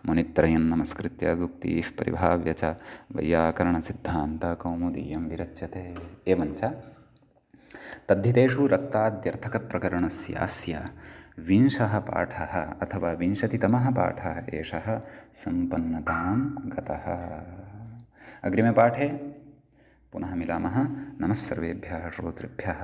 मुनित्रयं नमस्कृत्य उक्तिः परिभाव्य च वैयाकरणसिद्धान्तकौमुदीयं विरच्यते। एवञ्च तद्धितेषु रक्ताद्यर्थकप्रकरणस्यास्य 20 पाठः अथवा 20तमः पाठः एषः सम्पन्नतां गतः। अग्रिमे पाठे पुनः मिलामः। नमः सर्वेभ्यः श्रोतृभ्यः।